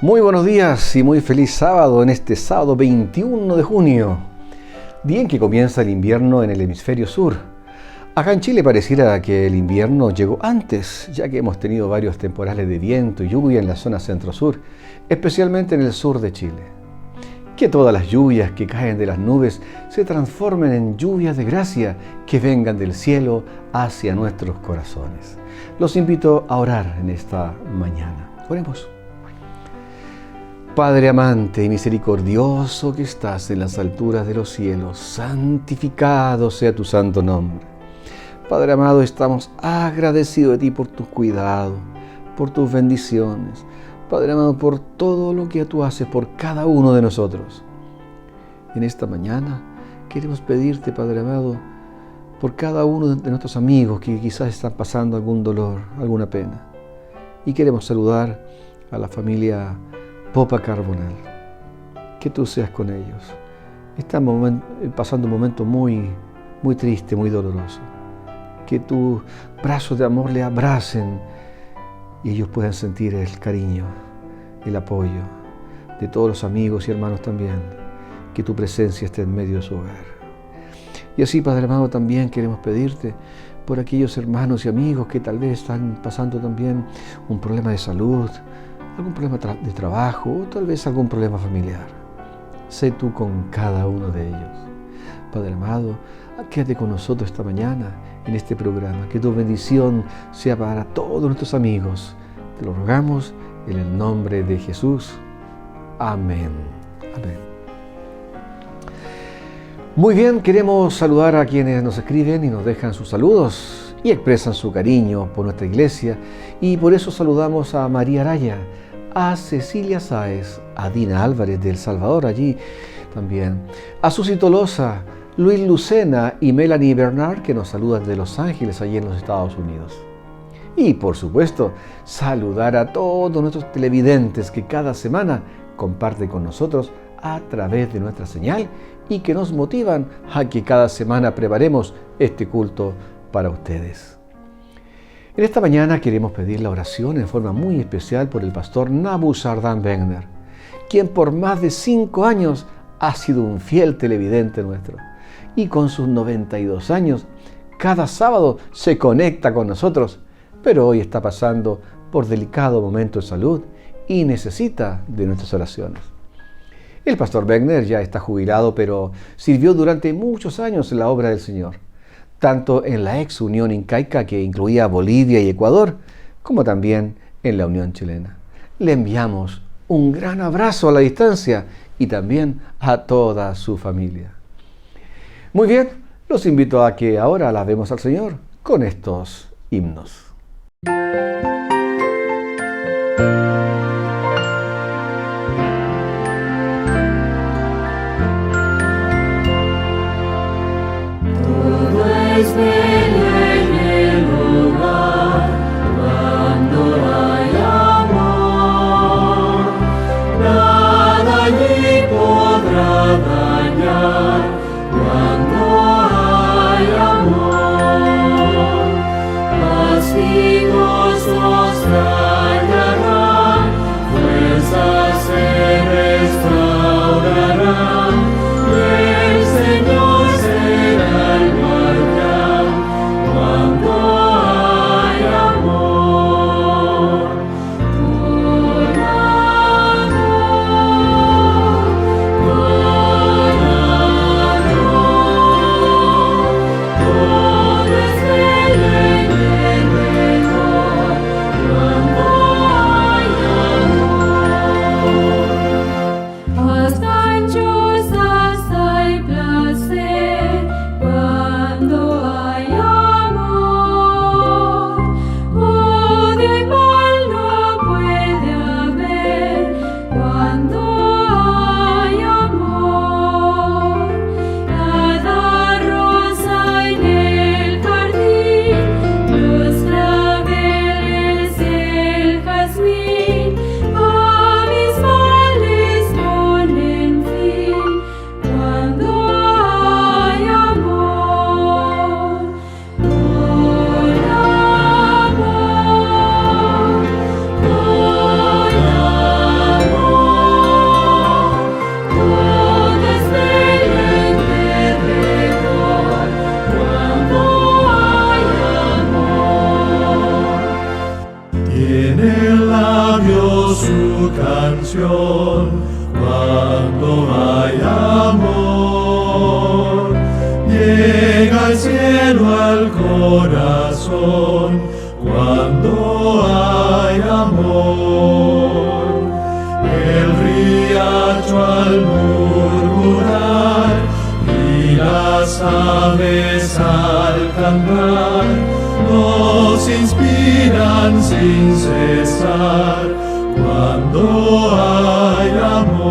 Muy buenos días y muy feliz sábado en este sábado 21 de junio, día en que comienza el invierno en el hemisferio sur. Acá en Chile pareciera que el invierno llegó antes, ya que hemos tenido varios temporales de viento y lluvia en la zona centro-sur, especialmente en el sur de Chile. Que todas las lluvias que caen de las nubes se transformen en lluvias de gracia que vengan del cielo hacia nuestros corazones. Los invito a orar en esta mañana. Oremos. Padre amante y misericordioso que estás en las alturas de los cielos, santificado sea tu santo nombre. Padre amado, estamos agradecidos de ti por tu cuidado, por tus bendiciones. Padre amado, por todo lo que tú haces por cada uno de nosotros. En esta mañana queremos pedirte, Padre amado, por cada uno de nuestros amigos que quizás están pasando algún dolor, alguna pena. Y queremos saludar a la familia Popa Carbonell, que tú seas con ellos. Están pasando un momento muy triste, muy doloroso. Que tus brazos de amor le abracen y ellos puedan sentir el cariño, el apoyo de todos los amigos y hermanos también. Que tu presencia esté en medio de su hogar. Y así, Padre amado, también queremos pedirte por aquellos hermanos y amigos que tal vez están pasando también un problema de salud, algún problema de trabajo o tal vez algún problema familiar. Sé tú con cada uno de ellos. Padre amado, quédate con nosotros esta mañana en este programa. Que tu bendición sea para todos nuestros amigos. Te lo rogamos en el nombre de Jesús. Amén. Amén. Muy bien, queremos saludar a quienes nos escriben y nos dejan sus saludos y expresan su cariño por nuestra iglesia. Y por eso saludamos a María Araya, a Cecilia Sáez, a Dina Álvarez de El Salvador, allí también, a Susi Tolosa, Luis Lucena y Melanie Bernard, que nos saludan de Los Ángeles, allí en los Estados Unidos. Y, por supuesto, saludar a todos nuestros televidentes que cada semana comparten con nosotros a través de nuestra señal y que nos motivan a que cada semana preparemos este culto para ustedes. En esta mañana queremos pedir la oración en forma muy especial por el pastor Nabuzardan Wegner, quien por más de 5 años ha sido un fiel televidente nuestro. Y con sus 92 años, cada sábado se conecta con nosotros, pero hoy está pasando por delicado momento de salud y necesita de nuestras oraciones. El pastor Wegner ya está jubilado, pero sirvió durante muchos años en la obra del Señor, tanto en la ex Unión Incaica, que incluía Bolivia y Ecuador, como también en la Unión Chilena. Le enviamos un gran abrazo a la distancia y también a toda su familia. Muy bien, los invito a que ahora alabemos al Señor con estos himnos. Todo es bello en el hogar cuando hay amor. Nada allí podrá dañar cuando hay amor. Paz y gozos traerán, fuerzas se restaurarán, y el Señor será el guardián cuando hay amor. Con todo es bello en derredor cuando hay amor. Hasta en chozas hay placer cuando hay amor. Odio y mal no puede haber cuando hay amor. Cada rosa en el jardín, los claveles y el jazmín, a mis males ponen fin cuando hay amor. Con todo es bello en derredor cuando hay amor. Tiene el labio su canción cuando hay amor. Llega el cielo al corazón cuando hay amor. El riacho al murmurar y las aves al cantar nos inspiran sin cesar cuando hay amor.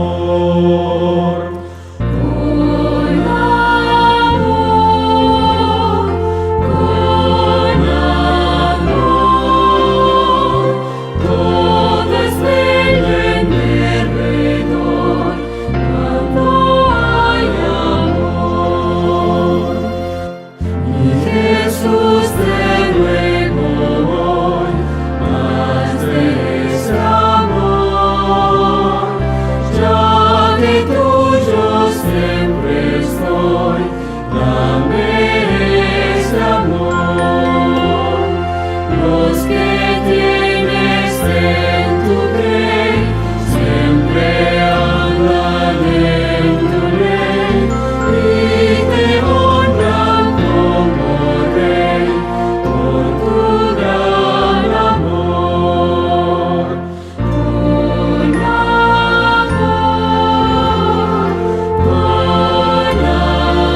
Con amor, todo es bello en derredor cuando hay amor. Y Jesús, te ruego hoy más de ese amor, ya que tuyo siempre estoy, dame ese amor. Los que tienes en tu rey siempre andan en tu ley y te honran como rey por tu gran amor. Con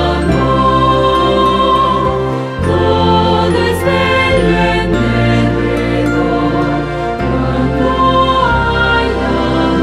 amor, todo es bello en derredor cuando hay amor.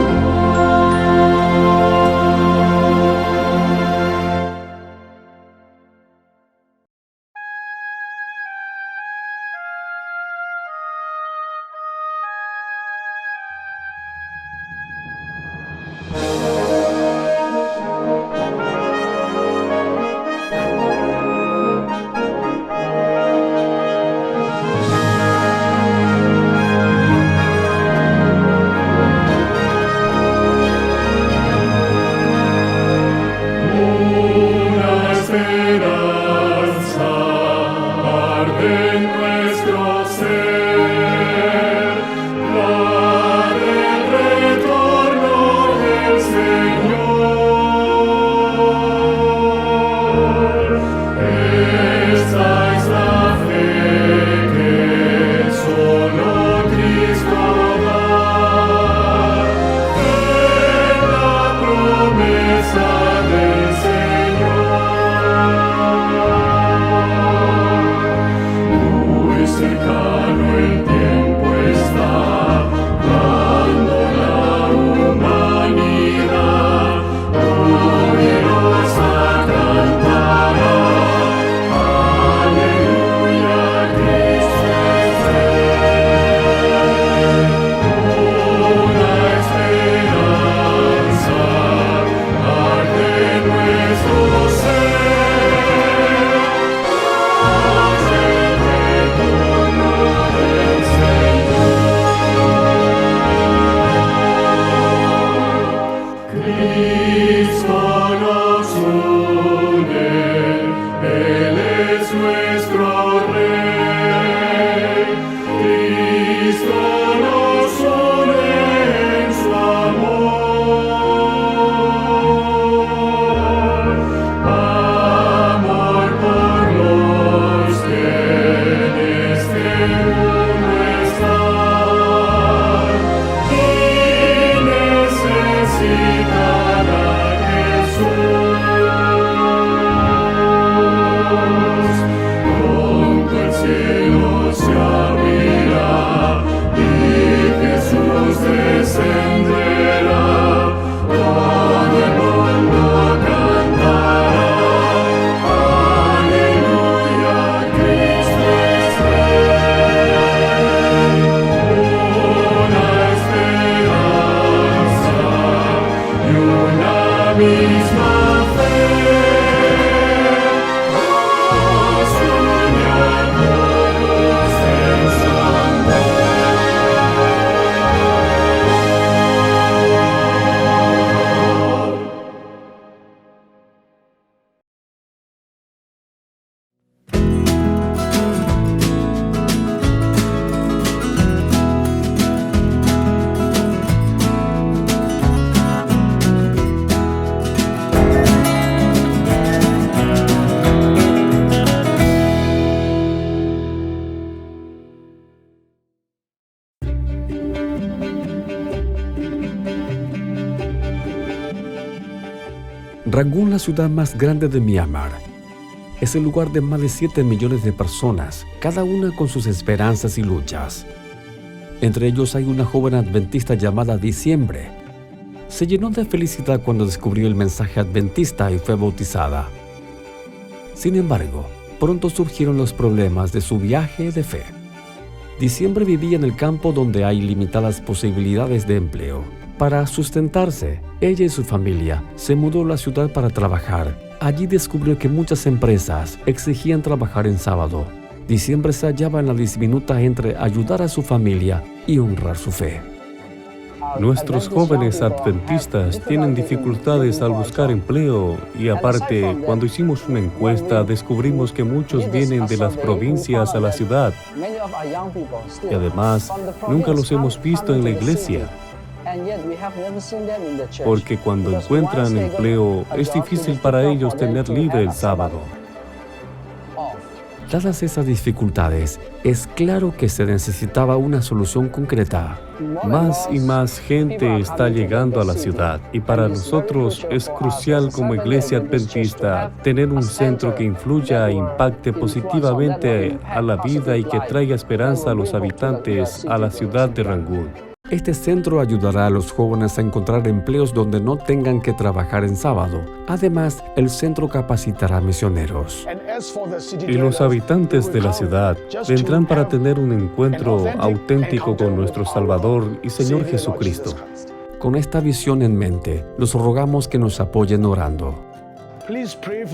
Una esperanza arde en nuestro ser, la del retorno del Señor. Esta es la fe que solo Cristo da, en la promesa del Señor. Muy cercano el tiempo está, cuando la humanidad gloriosa cantará. Aleluya, Cristo es Rey. Una esperanza arde en nuestro ser, haz el retorno del Señor. Cristo nos une, Él es nuestro Rey. Cristo nos une en su amor. Amor por los que en este mundo están y necesitan a Jesús. Pronto el cielo se abrirá y Jesús descenderá. Todo el mundo cantará. Aleluya, Cristo es Rey. Una esperanza y una misma fe nos une a todos en su amor. Rangún, la ciudad más grande de Myanmar, es el lugar de más de 7 millones de personas, cada una con sus esperanzas y luchas. Entre ellos hay una joven adventista llamada Diciembre. Se llenó de felicidad cuando descubrió el mensaje adventista y fue bautizada. Sin embargo, pronto surgieron los problemas de su viaje de fe. Diciembre vivía en el campo donde hay limitadas posibilidades de empleo. Para sustentarse, ella y su familia se mudó a la ciudad para trabajar. Allí descubrió que muchas empresas exigían trabajar en sábado. Diciembre se hallaba en la disminuta entre ayudar a su familia y honrar su fe. Nuestros jóvenes adventistas tienen dificultades al buscar empleo y aparte, cuando hicimos una encuesta, descubrimos que muchos vienen de las provincias a la ciudad y además nunca los hemos visto en la iglesia. Porque cuando encuentran empleo, es difícil para ellos tener libre el sábado. Dadas esas dificultades, es claro que se necesitaba una solución concreta. Más y más gente está llegando a la ciudad y para nosotros es crucial como iglesia adventista tener un centro que influya e impacte positivamente a la vida y que traiga esperanza a los habitantes a la ciudad de Rangún. Este centro ayudará a los jóvenes a encontrar empleos donde no tengan que trabajar en sábado. Además, el centro capacitará misioneros. Y los habitantes de la ciudad vendrán para tener un encuentro auténtico con nuestro Salvador y Señor Jesucristo. Con esta visión en mente, los rogamos que nos apoyen orando.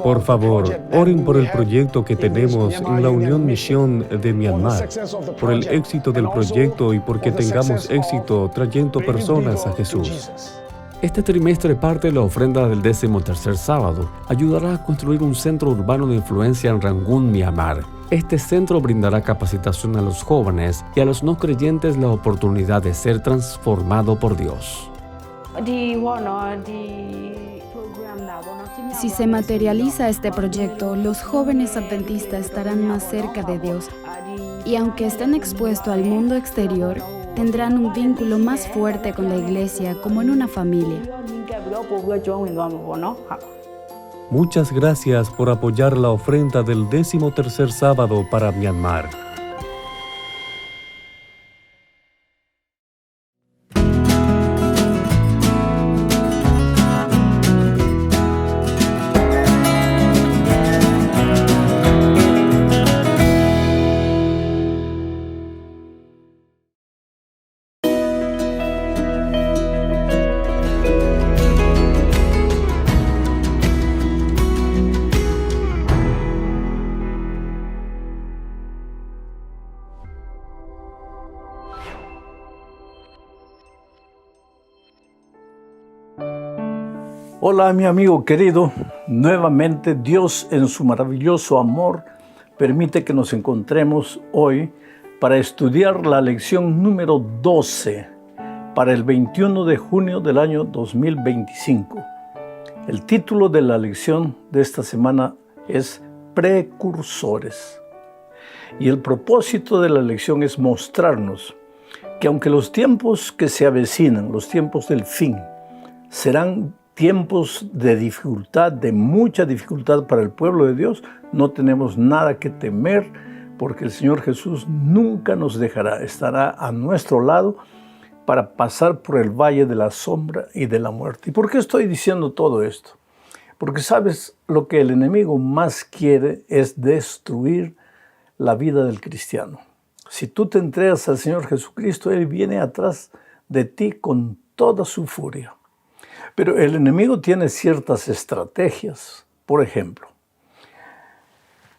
Por favor, oren por el proyecto que tenemos en la Unión Misión de Myanmar, por el éxito del proyecto y porque tengamos éxito trayendo personas a Jesús. Este trimestre parte de la ofrenda del 13º sábado ayudará a construir un centro urbano de influencia en Rangún, Myanmar. Este centro brindará capacitación a los jóvenes y a los no creyentes la oportunidad de ser transformado por Dios. Si se materializa este proyecto, los jóvenes adventistas estarán más cerca de Dios y aunque estén expuestos al mundo exterior, tendrán un vínculo más fuerte con la iglesia como en una familia. Muchas gracias por apoyar la ofrenda del 13º sábado para Myanmar. Hola mi amigo querido, nuevamente Dios en su maravilloso amor permite que nos encontremos hoy para estudiar la lección número 12 para el 21 de junio del año 2025. El título de la lección de esta semana es Precursores. Y el propósito de la lección es mostrarnos que aunque los tiempos que se avecinan, los tiempos del fin, serán tiempos de dificultad, de mucha dificultad para el pueblo de Dios, no tenemos nada que temer porque el Señor Jesús nunca nos dejará, estará a nuestro lado para pasar por el valle de la sombra y de la muerte. ¿Y por qué estoy diciendo todo esto? Porque sabes, lo que el enemigo más quiere es destruir la vida del cristiano. Si tú te entregas al Señor Jesucristo, Él viene atrás de ti con toda su furia. Pero el enemigo tiene ciertas estrategias. Por ejemplo,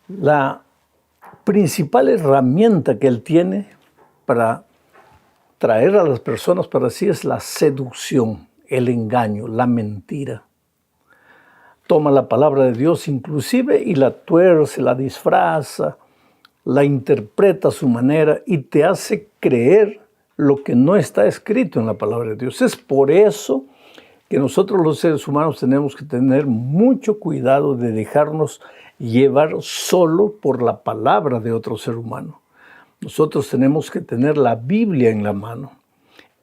la principal herramienta que él tiene para traer a las personas para sí es la seducción, el engaño, la mentira. Toma la palabra de Dios inclusive y la tuerce, la disfraza, la interpreta a su manera y te hace creer lo que no está escrito en la palabra de Dios. Es por eso que nosotros los seres humanos tenemos que tener mucho cuidado de dejarnos llevar solo por la palabra de otro ser humano. Nosotros tenemos que tener la Biblia en la mano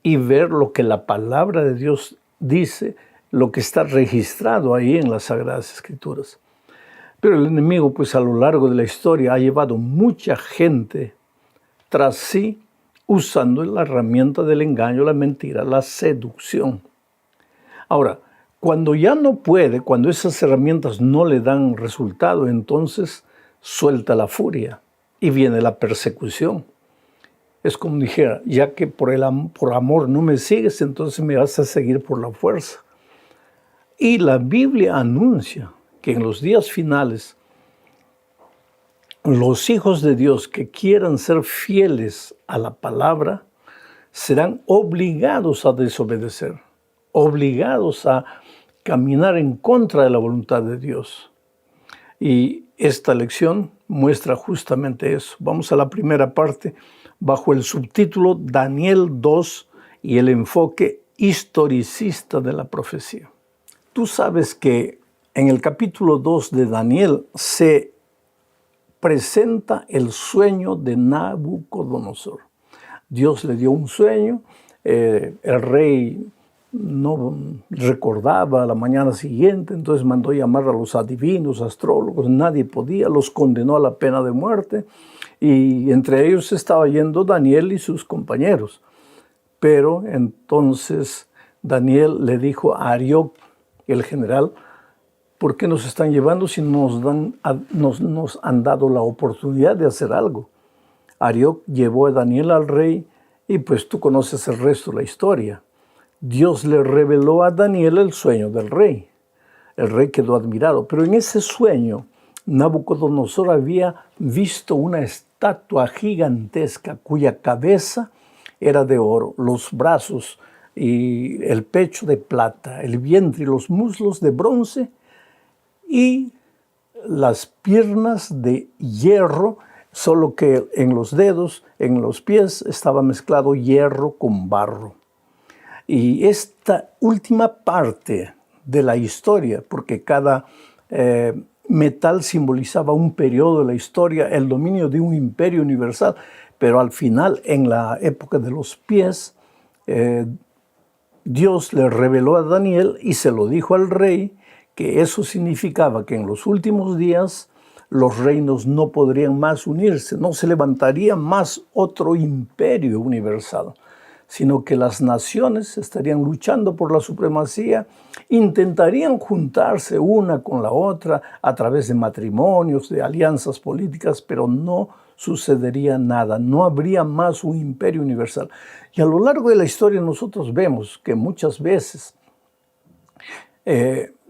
y ver lo que la palabra de Dios dice, lo que está registrado ahí en las Sagradas Escrituras. Pero el enemigo, pues a lo largo de la historia, ha llevado mucha gente tras sí usando la herramienta del engaño, la mentira, la seducción. Ahora, cuando ya no puede, cuando esas herramientas no le dan resultado, entonces suelta la furia y viene la persecución. Es como dijera, ya que por amor no me sigues, entonces me vas a seguir por la fuerza. Y la Biblia anuncia que en los días finales, los hijos de Dios que quieran ser fieles a la palabra serán obligados a desobedecer, obligados a caminar en contra de la voluntad de Dios. Y esta lección muestra justamente eso. Vamos a la primera parte bajo el subtítulo Daniel 2 y el enfoque historicista de la profecía. Tú sabes que en el capítulo 2 de Daniel se presenta el sueño de Nabucodonosor. Dios le dio un sueño, el rey no recordaba a la mañana siguiente, entonces mandó llamar a los adivinos, astrólogos, nadie podía, los condenó a la pena de muerte y entre ellos estaba yendo Daniel y sus compañeros. Pero entonces Daniel le dijo a Arioc, el general, ¿por qué nos están llevando si nos han dado la oportunidad de hacer algo? Arioc llevó a Daniel al rey y pues tú conoces el resto de la historia. Dios le reveló a Daniel el sueño del rey. El rey quedó admirado, pero en ese sueño Nabucodonosor había visto una estatua gigantesca cuya cabeza era de oro, los brazos y el pecho de plata, el vientre y los muslos de bronce y las piernas de hierro, solo que en los dedos, en los pies estaba mezclado hierro con barro. Y esta última parte de la historia, porque cada metal simbolizaba un periodo de la historia, el dominio de un imperio universal, pero al final, en la época de los pies, Dios le reveló a Daniel y se lo dijo al rey, que eso significaba que en los últimos días los reinos no podrían más unirse, no se levantaría más otro imperio universal, sino que las naciones estarían luchando por la supremacía, intentarían juntarse una con la otra a través de matrimonios, de alianzas políticas, pero no sucedería nada, no habría más un imperio universal. Y a lo largo de la historia nosotros vemos que muchas veces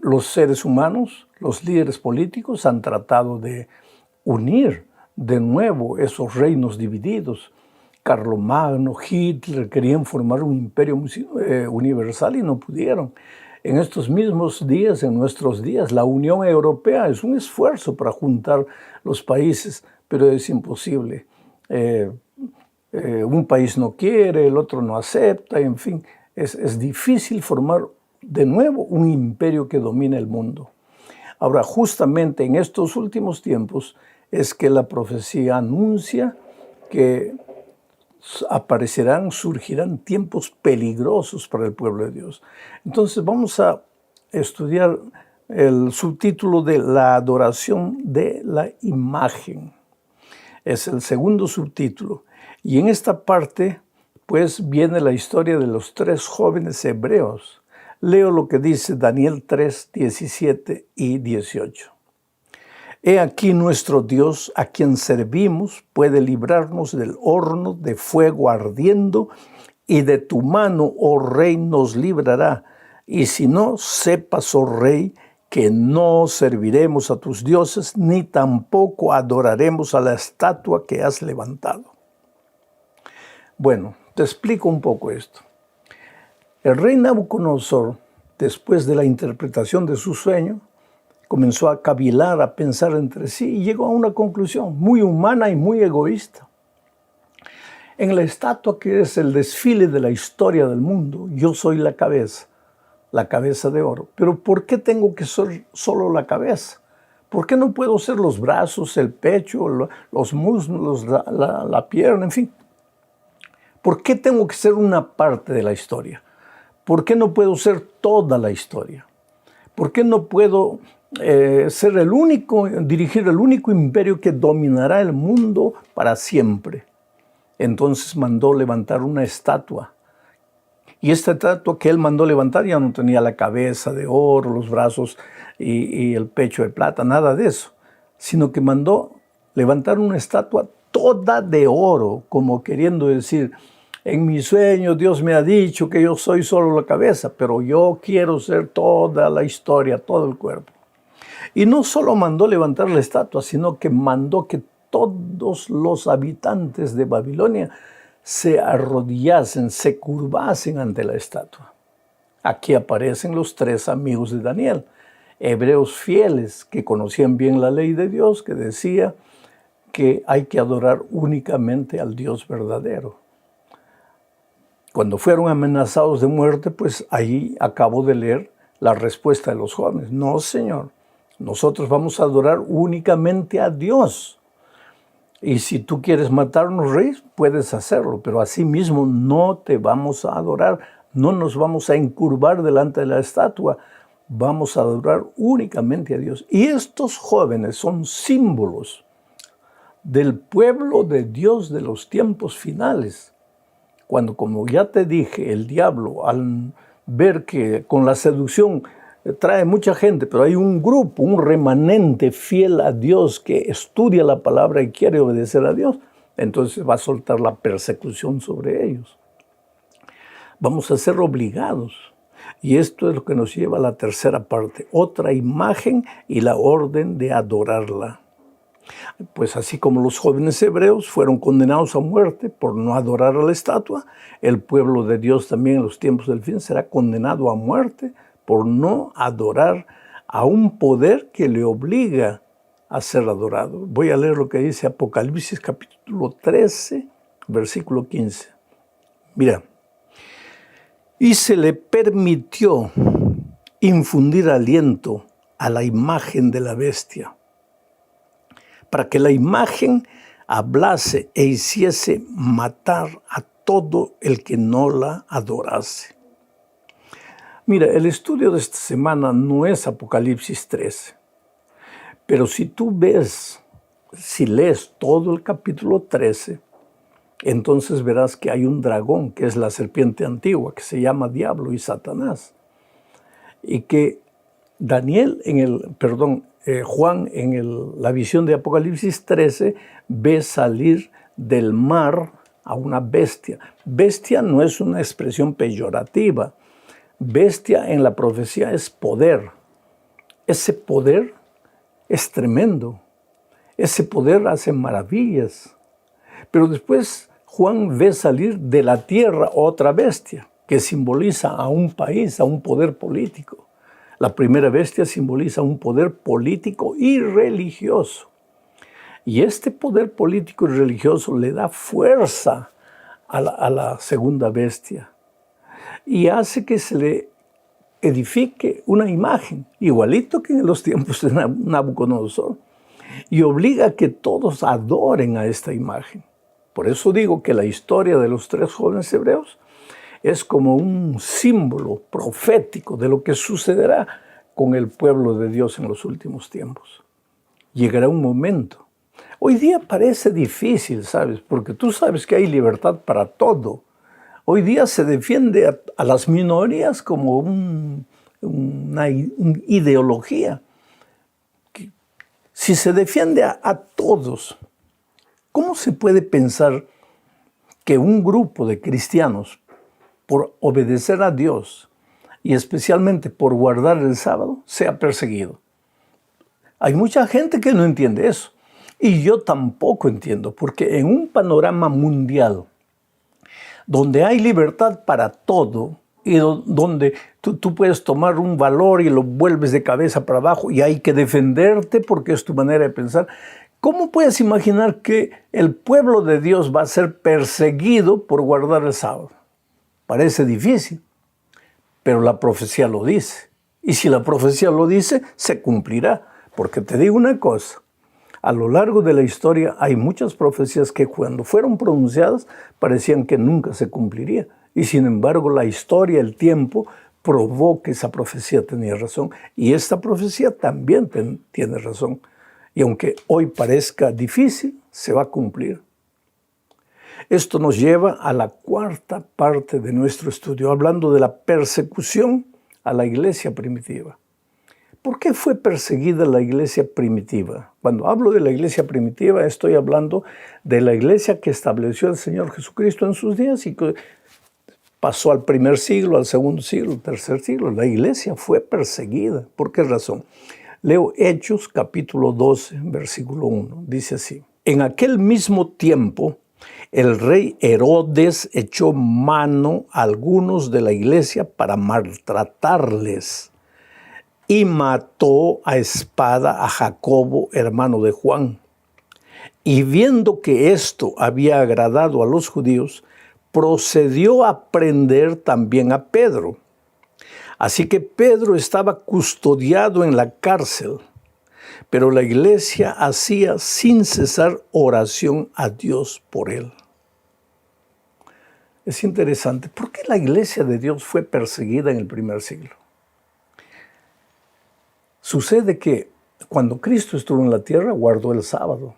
los seres humanos, los líderes políticos han tratado de unir de nuevo esos reinos divididos. Carlomagno, Hitler querían formar un imperio universal y no pudieron. En estos mismos días, en nuestros días, la Unión Europea es un esfuerzo para juntar los países, pero es imposible. Un país no quiere, el otro no acepta, en fin, es difícil formar de nuevo un imperio que domine el mundo. Ahora, justamente en estos últimos tiempos es que la profecía anuncia que surgirán tiempos peligrosos para el pueblo de Dios. Entonces vamos a estudiar el subtítulo de la adoración de la imagen. Es el segundo subtítulo. Y en esta parte, pues, viene la historia de los 3 jóvenes hebreos. Leo lo que dice Daniel 3, 17 y 18. He aquí nuestro Dios, a quien servimos, puede librarnos del horno de fuego ardiendo, y de tu mano, oh Rey, nos librará. Y si no, sepas, oh Rey, que no serviremos a tus dioses, ni tampoco adoraremos a la estatua que has levantado. Bueno, te explico un poco esto. El rey Nabucodonosor, después de la interpretación de su sueño, comenzó a cavilar, a pensar entre sí y llegó a una conclusión muy humana y muy egoísta. En la estatua que es el desfile de la historia del mundo, yo soy la cabeza de oro. Pero ¿por qué tengo que ser solo la cabeza? ¿Por qué no puedo ser los brazos, el pecho, los muslos, la pierna, en fin? ¿Por qué tengo que ser una parte de la historia? ¿Por qué no puedo ser toda la historia? ¿Por qué no puedo dirigir el único imperio que dominará el mundo para siempre? Entonces mandó levantar una estatua. Y esta estatua que él mandó levantar ya no tenía la cabeza de oro, los brazos y el pecho de plata, nada de eso. Sino que mandó levantar una estatua toda de oro, como queriendo decir, en mi sueño Dios me ha dicho que yo soy solo la cabeza, pero yo quiero ser toda la historia, todo el cuerpo. Y no solo mandó levantar la estatua, sino que mandó que todos los habitantes de Babilonia se arrodillasen, se curvasen ante la estatua. Aquí aparecen los 3 amigos de Daniel, hebreos fieles que conocían bien la ley de Dios, que decía que hay que adorar únicamente al Dios verdadero. Cuando fueron amenazados de muerte, pues ahí acabo de leer la respuesta de los jóvenes. No, Señor, nosotros vamos a adorar únicamente a Dios. Y si tú quieres matarnos, rey, puedes hacerlo, pero así mismo no te vamos a adorar, no nos vamos a encurvar delante de la estatua, vamos a adorar únicamente a Dios. Y estos jóvenes son símbolos del pueblo de Dios de los tiempos finales. Cuando, como ya te dije, el diablo, al ver que con la seducción trae mucha gente, pero hay un grupo, un remanente fiel a Dios que estudia la palabra y quiere obedecer a Dios, entonces va a soltar la persecución sobre ellos. Vamos a ser obligados. Y esto es lo que nos lleva a la tercera parte, otra imagen y la orden de adorarla. Pues así como los jóvenes hebreos fueron condenados a muerte por no adorar a la estatua, el pueblo de Dios también en los tiempos del fin será condenado a muerte por no adorar a un poder que le obliga a ser adorado. Voy a leer lo que dice Apocalipsis capítulo 13, versículo 15. Mira, y se le permitió infundir aliento a la imagen de la bestia, para que la imagen hablase e hiciese matar a todo el que no la adorase. Mira, el estudio de esta semana no es Apocalipsis 13, pero si tú ves, si lees todo el capítulo 13, entonces verás que hay un dragón, que es la serpiente antigua, que se llama Diablo y Satanás, y que Juan en la visión de Apocalipsis 13 ve salir del mar a una bestia. Bestia no es una expresión peyorativa. Bestia en la profecía es poder. Ese poder es tremendo. Ese poder hace maravillas. Pero después Juan ve salir de la tierra otra bestia que simboliza a un país, a un poder político. La primera bestia simboliza un poder político y religioso. Y este poder político y religioso le da fuerza a la segunda bestia y hace que se le edifique una imagen, igualito que en los tiempos de Nabucodonosor, y obliga a que todos adoren a esta imagen. Por eso digo que la historia de los 3 jóvenes hebreos es como un símbolo profético de lo que sucederá con el pueblo de Dios en los últimos tiempos. Llegará un momento. Hoy día parece difícil, ¿sabes? Porque tú sabes que hay libertad para todo. Hoy día se defiende a las minorías como una ideología. Si se defiende a todos, ¿cómo se puede pensar que un grupo de cristianos, por obedecer a Dios y especialmente por guardar el sábado, sea perseguido? Hay mucha gente que no entiende eso. Y yo tampoco entiendo, porque en un panorama mundial donde hay libertad para todo y donde tú puedes tomar un valor y lo vuelves de cabeza para abajo y hay que defenderte porque es tu manera de pensar, ¿cómo puedes imaginar que el pueblo de Dios va a ser perseguido por guardar el sábado? Parece difícil, pero la profecía lo dice. Y si la profecía lo dice, se cumplirá. Porque te digo una cosa, a lo largo de la historia hay muchas profecías que cuando fueron pronunciadas parecían que nunca se cumpliría. Y sin embargo la historia, el tiempo, probó que esa profecía tenía razón. Y esta profecía también tiene razón. Y aunque hoy parezca difícil, se va a cumplir. Esto nos lleva a la 4ª parte de nuestro estudio, hablando de la persecución a la iglesia primitiva. ¿Por qué fue perseguida la iglesia primitiva? Cuando hablo de la iglesia primitiva, estoy hablando de la iglesia que estableció el Señor Jesucristo en sus días y que pasó al primer siglo, al segundo siglo, al tercer siglo. La iglesia fue perseguida. ¿Por qué razón? Leo Hechos, capítulo 12, versículo 1. Dice así: en aquel mismo tiempo, el rey Herodes echó mano a algunos de la iglesia para maltratarles y mató a espada a Jacobo, hermano de Juan. Y viendo que esto había agradado a los judíos, procedió a prender también a Pedro. Así que Pedro estaba custodiado en la cárcel, pero la iglesia hacía sin cesar oración a Dios por él. Es interesante, ¿por qué la iglesia de Dios fue perseguida en el primer siglo? Sucede que cuando Cristo estuvo en la tierra, guardó el sábado.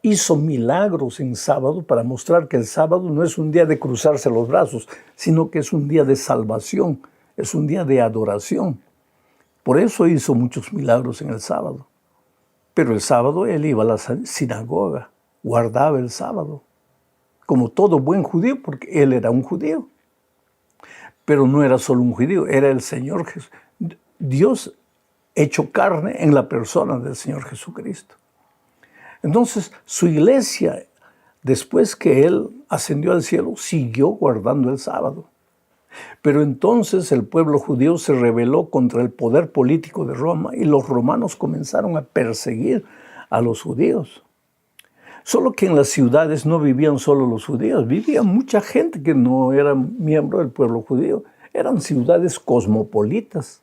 Hizo milagros en sábado para mostrar que el sábado no es un día de cruzarse los brazos, sino que es un día de salvación, es un día de adoración. Por eso hizo muchos milagros en el sábado. Pero el sábado él iba a la sinagoga, guardaba el sábado, como todo buen judío, porque él era un judío. Pero no era solo un judío, era el Señor Jesús. Dios hecho carne en la persona del Señor Jesucristo. Entonces, su iglesia, después que él ascendió al cielo, siguió guardando el sábado. Pero entonces el pueblo judío se rebeló contra el poder político de Roma y los romanos comenzaron a perseguir a los judíos. Solo que en las ciudades no vivían solo los judíos, vivía mucha gente que no era miembro del pueblo judío. Eran ciudades cosmopolitas,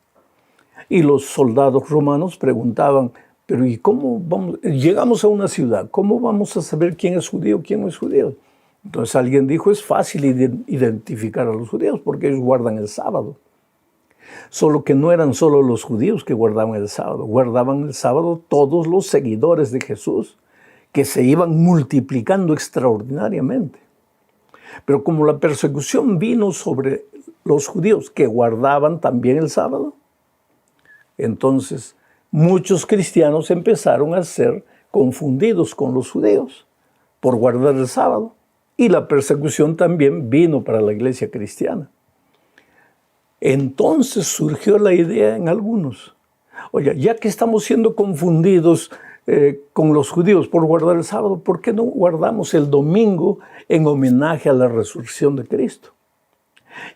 Y los soldados romanos preguntaban, pero ¿y cómo vamos? Llegamos a una ciudad, ¿cómo vamos a saber quién es judío, quién no es judío? Entonces alguien dijo, es fácil identificar a los judíos porque ellos guardan el sábado. Solo que no eran solo los judíos que guardaban el sábado todos los seguidores de Jesús, que se iban multiplicando extraordinariamente. Pero como la persecución vino sobre los judíos que guardaban también el sábado, entonces muchos cristianos empezaron a ser confundidos con los judíos por guardar el sábado. Y la persecución también vino para la iglesia cristiana. Entonces surgió la idea en algunos, oye, ya que estamos siendo confundidos con los judíos por guardar el sábado, ¿por qué no guardamos el domingo en homenaje a la resurrección de Cristo?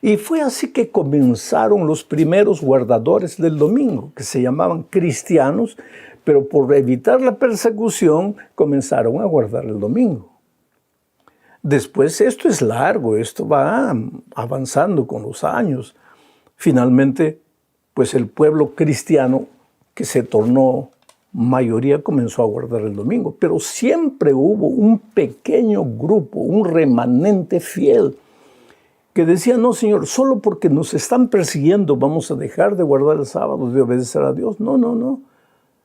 Y fue así que comenzaron los primeros guardadores del domingo, que se llamaban cristianos, pero por evitar la persecución comenzaron a guardar el domingo. Después esto es largo, esto va avanzando con los años. Finalmente, pues el pueblo cristiano que se tornó mayoría comenzó a guardar el domingo, pero siempre hubo un pequeño grupo, un remanente fiel que decía, no Señor, solo porque nos están persiguiendo vamos a dejar de guardar el sábado, de obedecer a Dios. No, no, no.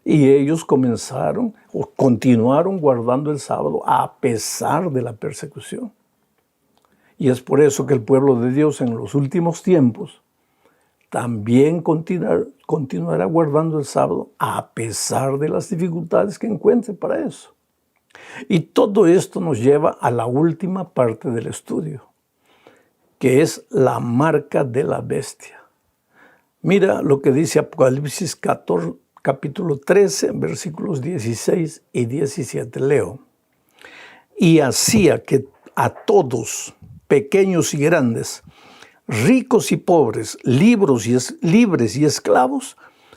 Y ellos comenzaron o continuaron guardando el sábado a pesar de la persecución. Y es por eso que el pueblo de Dios en los últimos tiempos también continuará guardando el sábado a pesar de las dificultades que encuentre para eso. Y todo esto nos lleva a la última parte del estudio, que es la marca de la bestia. Mira lo que dice Apocalipsis 14, capítulo 13, versículos 16 y 17. Leo. Y hacía que a todos, pequeños y grandes, ricos y pobres, libres y esclavos,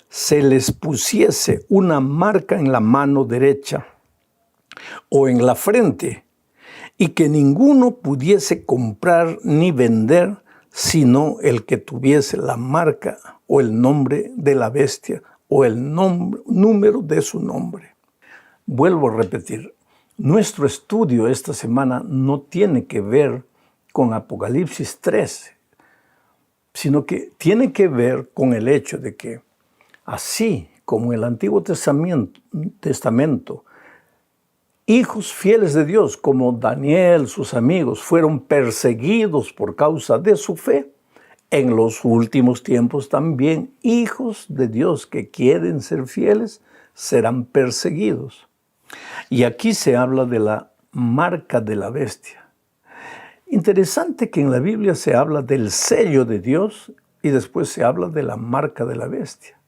se les pusiese una marca en la mano derecha o en la frente, y que ninguno pudiese comprar ni vender, sino el que tuviese la marca o el nombre de la bestia o el número de su nombre. Vuelvo a repetir, nuestro estudio esta semana no tiene que ver con Apocalipsis 13, sino que tiene que ver con el hecho de que, así como en el Antiguo Testamento, hijos fieles de Dios como Daniel, sus amigos, fueron perseguidos por causa de su fe, en los últimos tiempos también hijos de Dios que quieren ser fieles serán perseguidos. Y aquí se habla de la marca de la bestia. Interesante que en la Biblia se habla del sello de Dios y después se habla de la marca de la bestia.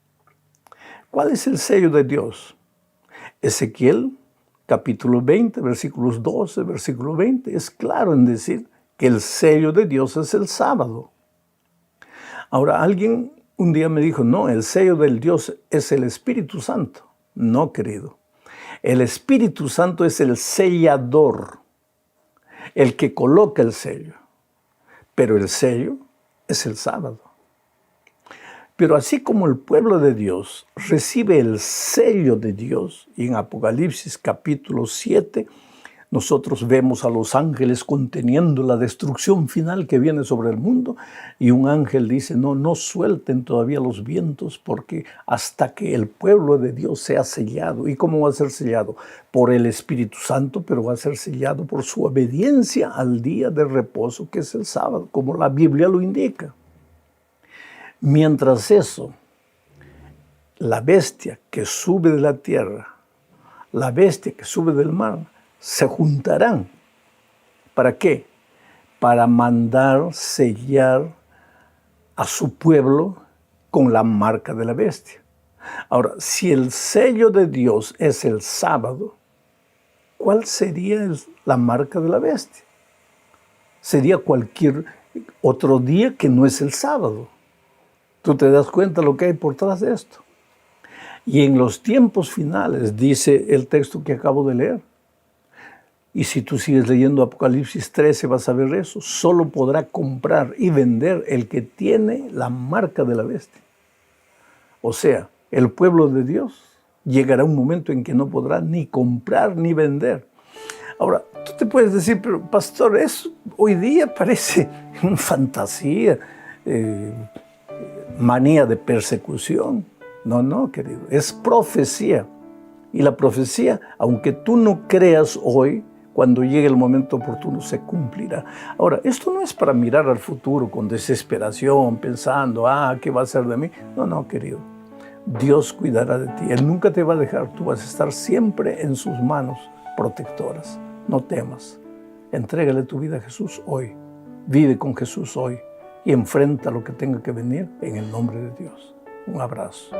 ¿Cuál es el sello de Dios? Ezequiel, capítulo 20, versículos 12, versículo 20, es claro en decir que el sello de Dios es el sábado. Ahora, alguien un día me dijo, no, el sello del Dios es el Espíritu Santo. No, querido. El Espíritu Santo es el sellador, el que coloca el sello. Pero el sello es el sábado. Pero así como el pueblo de Dios recibe el sello de Dios, y en Apocalipsis capítulo 7, nosotros vemos a los ángeles conteniendo la destrucción final que viene sobre el mundo, y un ángel dice, no suelten todavía los vientos, porque hasta que el pueblo de Dios sea sellado. ¿Y cómo va a ser sellado? Por el Espíritu Santo, pero va a ser sellado por su obediencia al día de reposo, que es el sábado, como la Biblia lo indica. Mientras eso, la bestia que sube de la tierra, la bestia que sube del mar, se juntarán. ¿Para qué? Para mandar sellar a su pueblo con la marca de la bestia. Ahora, si el sello de Dios es el sábado, ¿cuál sería la marca de la bestia? Sería cualquier otro día que no es el sábado. ¿Tú te das cuenta lo que hay por detrás de esto? Y en los tiempos finales, dice el texto que acabo de leer, y si tú sigues leyendo Apocalipsis 13 vas a ver eso, solo podrá comprar y vender el que tiene la marca de la bestia. O sea, el pueblo de Dios llegará un momento en que no podrá ni comprar ni vender. Ahora, tú te puedes decir, pero pastor, eso hoy día parece una fantasía, manía de persecución. No, querido, es profecía. Y la profecía, aunque tú no creas hoy, cuando llegue el momento oportuno se cumplirá. Ahora, esto no es para mirar al futuro con desesperación, pensando, ¿qué va a ser de mí? No, querido. Dios cuidará de ti. Él nunca te va a dejar. Tú vas a estar siempre en sus manos protectoras. No temas. Entrégale tu vida a Jesús hoy. Vive con Jesús hoy y enfrenta lo que tenga que venir en el nombre de Dios. Un abrazo.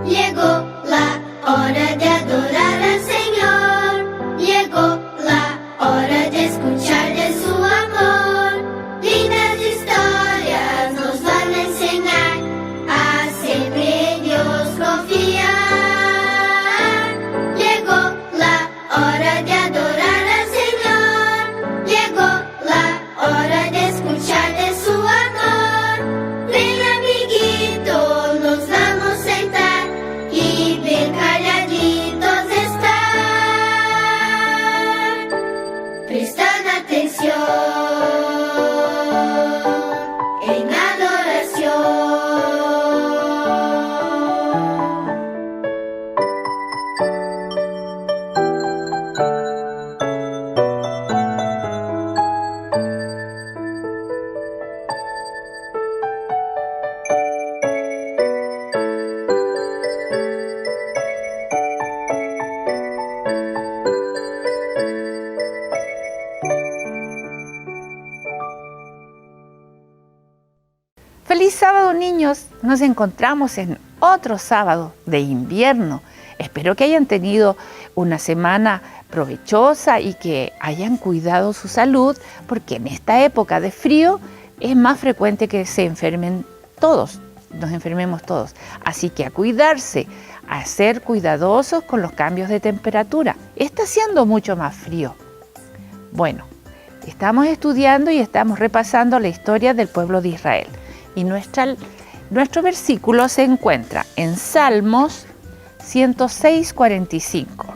Llegó la hora de adorar al Señor. Llegó la hora de escuchar de su amor. Lindas historias nos van a enseñar a siempre en Dios confiar. Llegó la hora de adorar al Señor. Llegó la hora de escuchar de su amor. Ven, amiguito, nos vamos a sentar y bien calladitos estar. Prestan atención en adoración. Feliz sábado, niños. Nos encontramos en otro sábado de invierno. Espero que hayan tenido una semana provechosa y que hayan cuidado su salud, porque en esta época de frío es más frecuente que se enfermen todos, nos enfermemos todos. Así que a cuidarse, a ser cuidadosos con los cambios de temperatura. Está haciendo mucho más frío. Bueno, estamos estudiando y estamos repasando la historia del pueblo de Israel. Y nuestro versículo se encuentra en Salmos 106:45.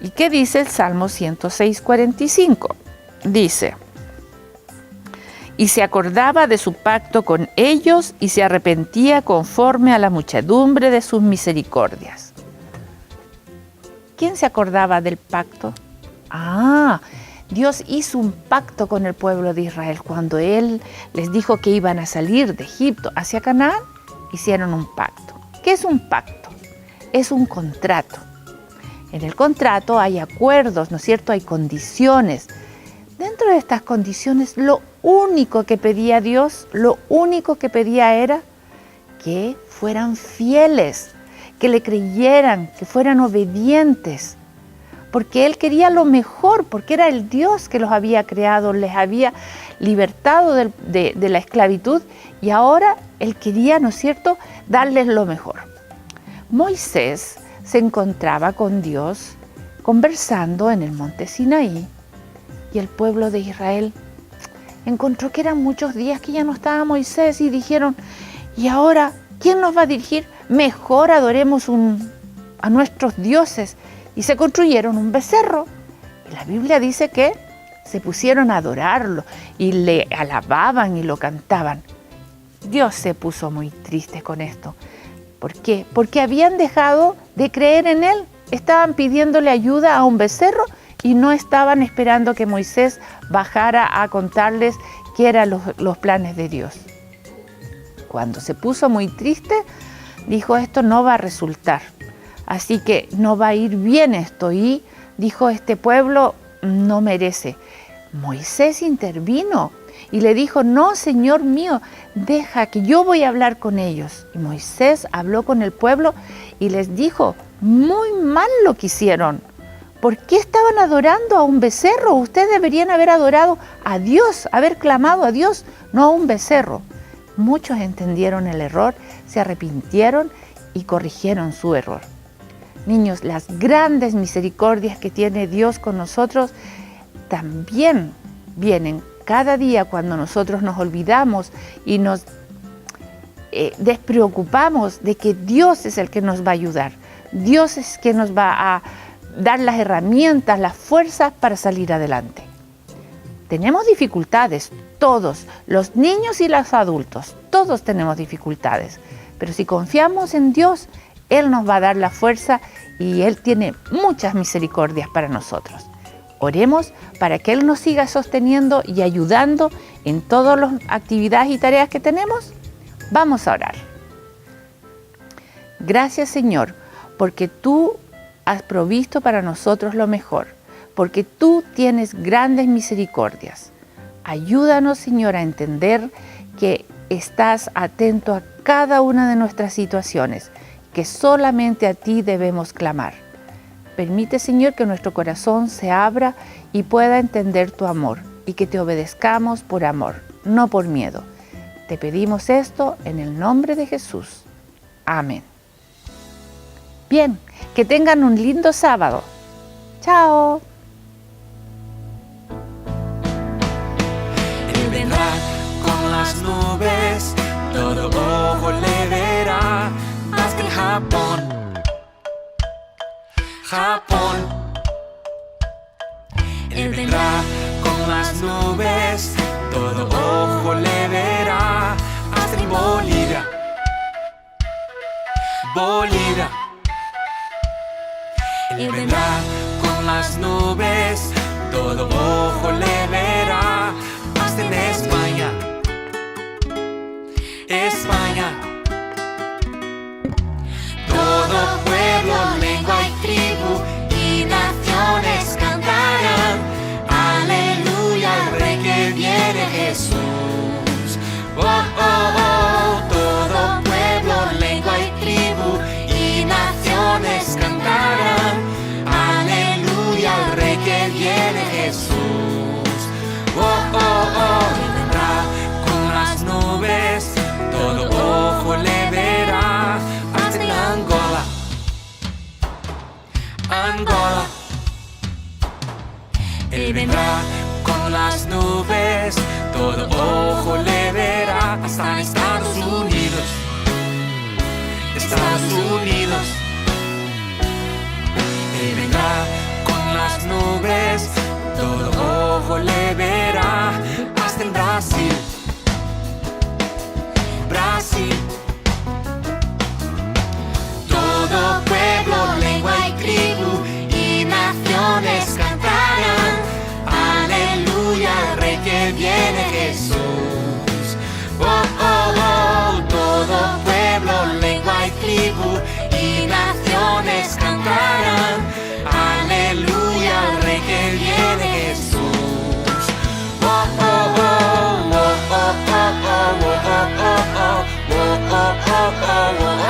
¿Y qué dice el Salmo 106:45? Dice: y se acordaba de su pacto con ellos y se arrepentía conforme a la muchedumbre de sus misericordias. ¿Quién se acordaba del pacto? Dios hizo un pacto con el pueblo de Israel. Cuando Él les dijo que iban a salir de Egipto hacia Canaán, hicieron un pacto. ¿Qué es un pacto? Es un contrato. En el contrato hay acuerdos, ¿no es cierto? Hay condiciones. Dentro de estas condiciones, lo único que pedía Dios, lo único que pedía era que fueran fieles, que le creyeran, que fueran obedientes. Porque Él quería lo mejor, porque era el Dios que los había creado, les había libertado de la esclavitud y ahora Él quería, ¿no es cierto?, darles lo mejor. Moisés se encontraba con Dios conversando en el monte Sinaí y el pueblo de Israel encontró que eran muchos días que ya no estaba Moisés y dijeron, ¿y ahora quién nos va a dirigir? Mejor adoremos a nuestros dioses. Y se construyeron un becerro. Y la Biblia dice que se pusieron a adorarlo y le alababan y lo cantaban. Dios se puso muy triste con esto. ¿Por qué? Porque habían dejado de creer en Él. Estaban pidiéndole ayuda a un becerro y no estaban esperando que Moisés bajara a contarles qué eran los planes de Dios. Cuando se puso muy triste, dijo, esto no va a resultar. Así que no va a ir bien esto. Y dijo, este pueblo no merece. Moisés intervino y le dijo, no, Señor mío, deja que yo voy a hablar con ellos. Y Moisés habló con el pueblo y les dijo, muy mal lo que hicieron, ¿Por qué estaban adorando a un becerro? Ustedes deberían haber adorado a Dios, haber clamado a Dios, no a un becerro. Muchos entendieron el error, se arrepintieron y corrigieron su error. Niños, las grandes misericordias que tiene Dios con nosotros también vienen cada día cuando nosotros nos olvidamos y nos despreocupamos de que Dios es el que nos va a ayudar. Dios es quien nos va a dar las herramientas, las fuerzas para salir adelante. Tenemos dificultades, todos, los niños y los adultos, todos tenemos dificultades. Pero si confiamos en Dios, Él nos va a dar la fuerza y Él tiene muchas misericordias para nosotros. Oremos para que Él nos siga sosteniendo y ayudando en todas las actividades y tareas que tenemos. Vamos a orar. Gracias, Señor, porque Tú has provisto para nosotros lo mejor, porque Tú tienes grandes misericordias. Ayúdanos, Señor, a entender que estás atento a cada una de nuestras situaciones, que solamente a Ti debemos clamar. Permite, Señor, que nuestro corazón se abra y pueda entender Tu amor y que Te obedezcamos por amor, no por miedo. Te pedimos esto en el nombre de Jesús. Amén. Bien, que tengan un lindo sábado. ¡Chao! Él vendrá con las nubes, todo ojo le verá, más que en Japón. Él vendrá con las nubes, todo ojo le verá, hasta en Bolivia. Él vendrá con las nubes, todo ojo le verá, hasta en España. Todo pueblo, lengua y tribu y naciones cantarán, aleluya al Rey que viene Jesús. Oh, oh, oh, todo pueblo, lengua y tribu y naciones cantarán, aleluya al Rey que viene Jesús. Oh, oh, oh, Él vendrá con las nubes, todo ojo le verá, hasta en Angola. Él vendrá con las nubes, todo ojo le verá, hasta en Estados Unidos. Él vendrá con las nubes, todo ojo le verá, hasta en Brasil. Todo pueblo, lengua y tribu y naciones cantarán, aleluya al Rey que viene Jesús. Oh, oh, oh, todo pueblo, lengua y tribu y naciones cantarán, aleluya al Rey que viene Jesús. Oh, oh, oh, oh, oh, oh, oh, oh, oh, oh, oh, oh, oh, oh, oh.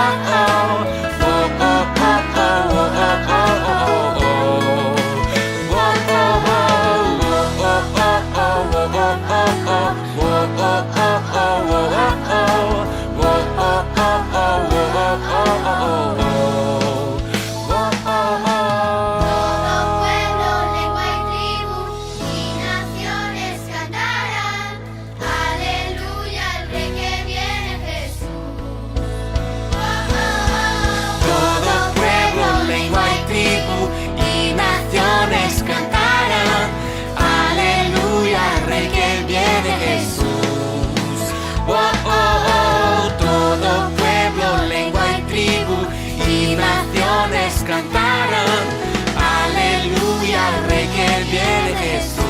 Cantarán, aleluya al Rey que viene Jesús.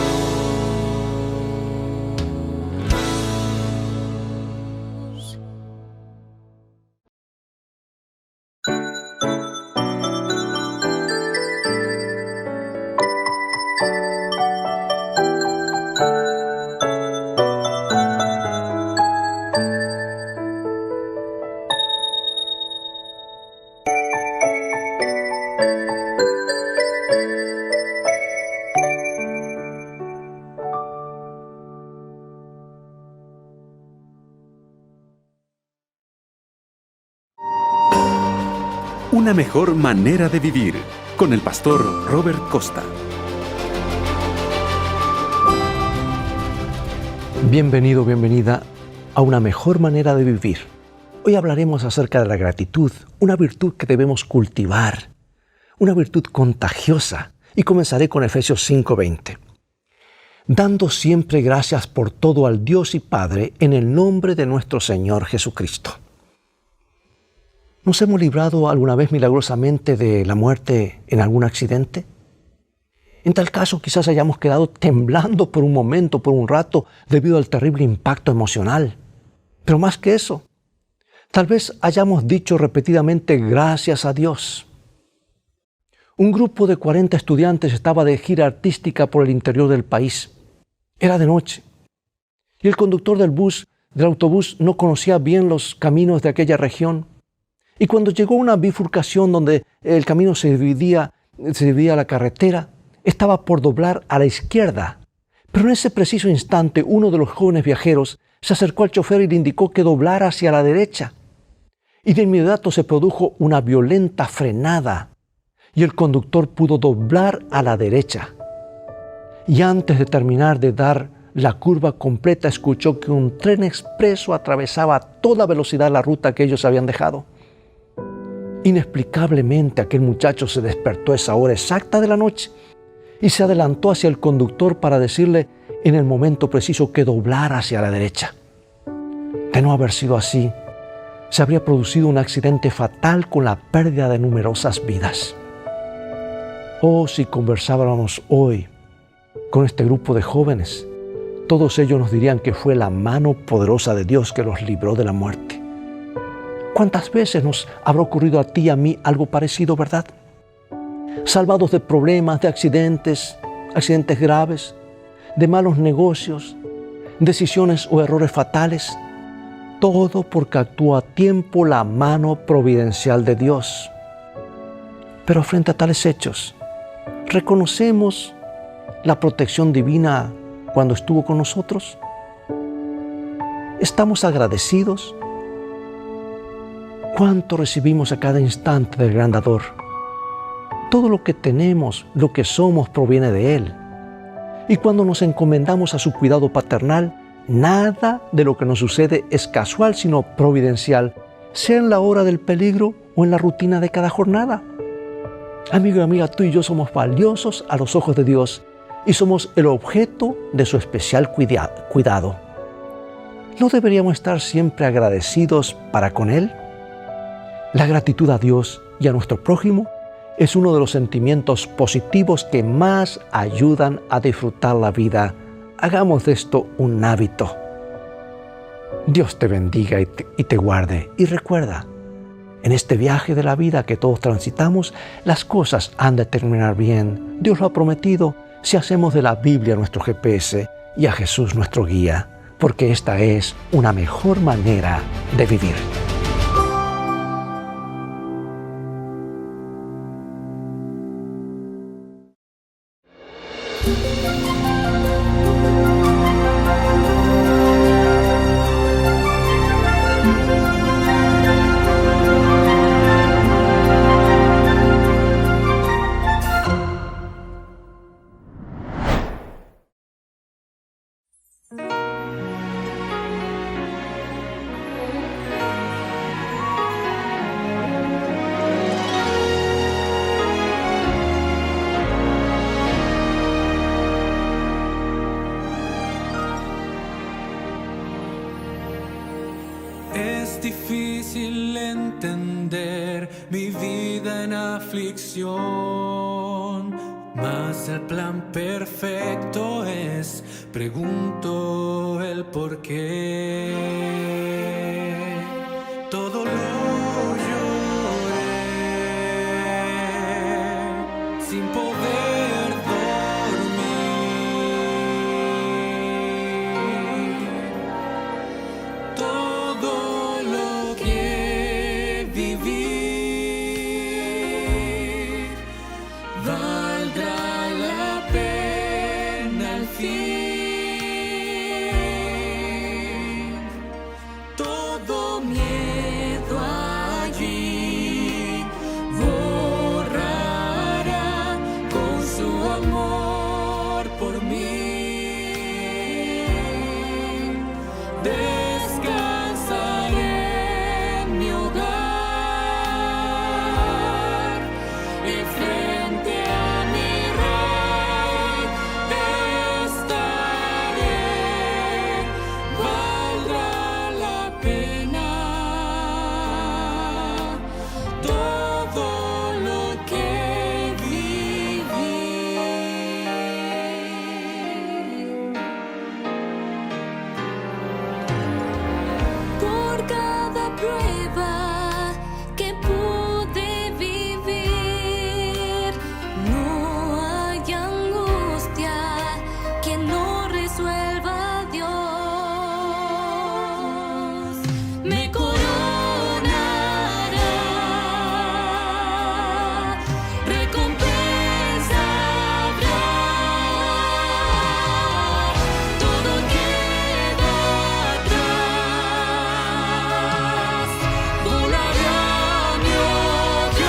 Una mejor manera de vivir, con el pastor Robert Costa. Bienvenido, bienvenida a Una mejor manera de vivir. Hoy hablaremos acerca de la gratitud, una virtud que debemos cultivar, una virtud contagiosa, y comenzaré con Efesios 5:20. Dando siempre gracias por todo al Dios y Padre en el nombre de nuestro Señor Jesucristo. ¿Nos hemos librado alguna vez milagrosamente de la muerte en algún accidente? En tal caso, quizás hayamos quedado temblando por un momento, por un rato, debido al terrible impacto emocional. Pero más que eso, tal vez hayamos dicho repetidamente gracias a Dios. Un grupo de 40 estudiantes estaba de gira artística por el interior del país. Era de noche. Y el conductor del autobús, no conocía bien los caminos de aquella región. Y cuando llegó a una bifurcación donde el camino se dividía la carretera, estaba por doblar a la izquierda. Pero en ese preciso instante, uno de los jóvenes viajeros se acercó al chofer y le indicó que doblara hacia la derecha. Y de inmediato se produjo una violenta frenada y el conductor pudo doblar a la derecha. Y antes de terminar de dar la curva completa, escuchó que un tren expreso atravesaba a toda velocidad la ruta que ellos habían dejado. Inexplicablemente, aquel muchacho se despertó a esa hora exacta de la noche y se adelantó hacia el conductor para decirle en el momento preciso que doblara hacia la derecha. De no haber sido así, se habría producido un accidente fatal con la pérdida de numerosas vidas. Oh, si conversáramos hoy con este grupo de jóvenes, todos ellos nos dirían que fue la mano poderosa de Dios que los libró de la muerte. ¿Cuántas veces nos habrá ocurrido a ti y a mí algo parecido, verdad? Salvados de problemas, de accidentes graves, de malos negocios, decisiones o errores fatales, todo porque actuó a tiempo la mano providencial de Dios. Pero frente a tales hechos, ¿reconocemos la protección divina cuando estuvo con nosotros? ¿Estamos agradecidos? ¿Cuánto recibimos a cada instante del gran dador? Todo lo que tenemos, lo que somos, proviene de Él. Y cuando nos encomendamos a su cuidado paternal, nada de lo que nos sucede es casual, sino providencial, sea en la hora del peligro o en la rutina de cada jornada. Amigo y amiga, tú y yo somos valiosos a los ojos de Dios y somos el objeto de su especial cuidado. ¿No deberíamos estar siempre agradecidos para con Él? La gratitud a Dios y a nuestro prójimo es uno de los sentimientos positivos que más ayudan a disfrutar la vida. Hagamos de esto un hábito. Dios te bendiga y te guarde. Y recuerda, en este viaje de la vida que todos transitamos, las cosas han de terminar bien. Dios lo ha prometido si hacemos de la Biblia nuestro GPS y a Jesús nuestro guía, porque esta es una mejor manera de vivir. Es difícil entender mi vida en aflicción, mas el plan perfecto es, pregunto el por qué. Todo lo lloré sin poder dormir. Todo lo que viví valdrá la pena al fin. Todo miedo allí por mí. Descansaré en mi hogar y frente a mi Rey estaré. Valdrá la pena todo lo que viví. Por cada prueba que pude vivir, no hay angustia que no resuelva Dios. Me coronará, recompensa habrá. Todo queda atrás, volaré a mi hogar.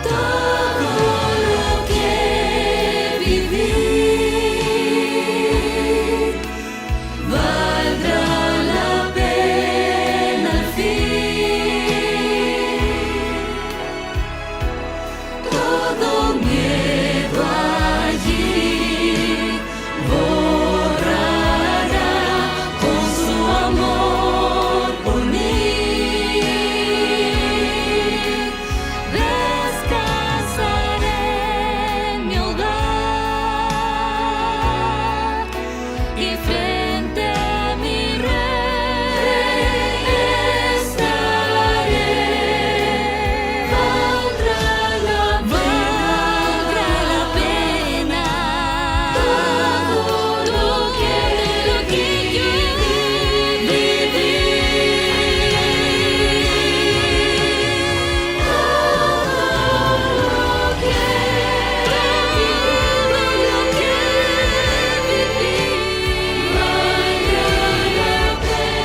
Todo lo que viví valdrá la pena al fin. Todo miedo allí borrará con su amor por mí. Descansaré en mi hogar y frente a mi Rey estaré. Valdrá la pena todo lo que yo viví.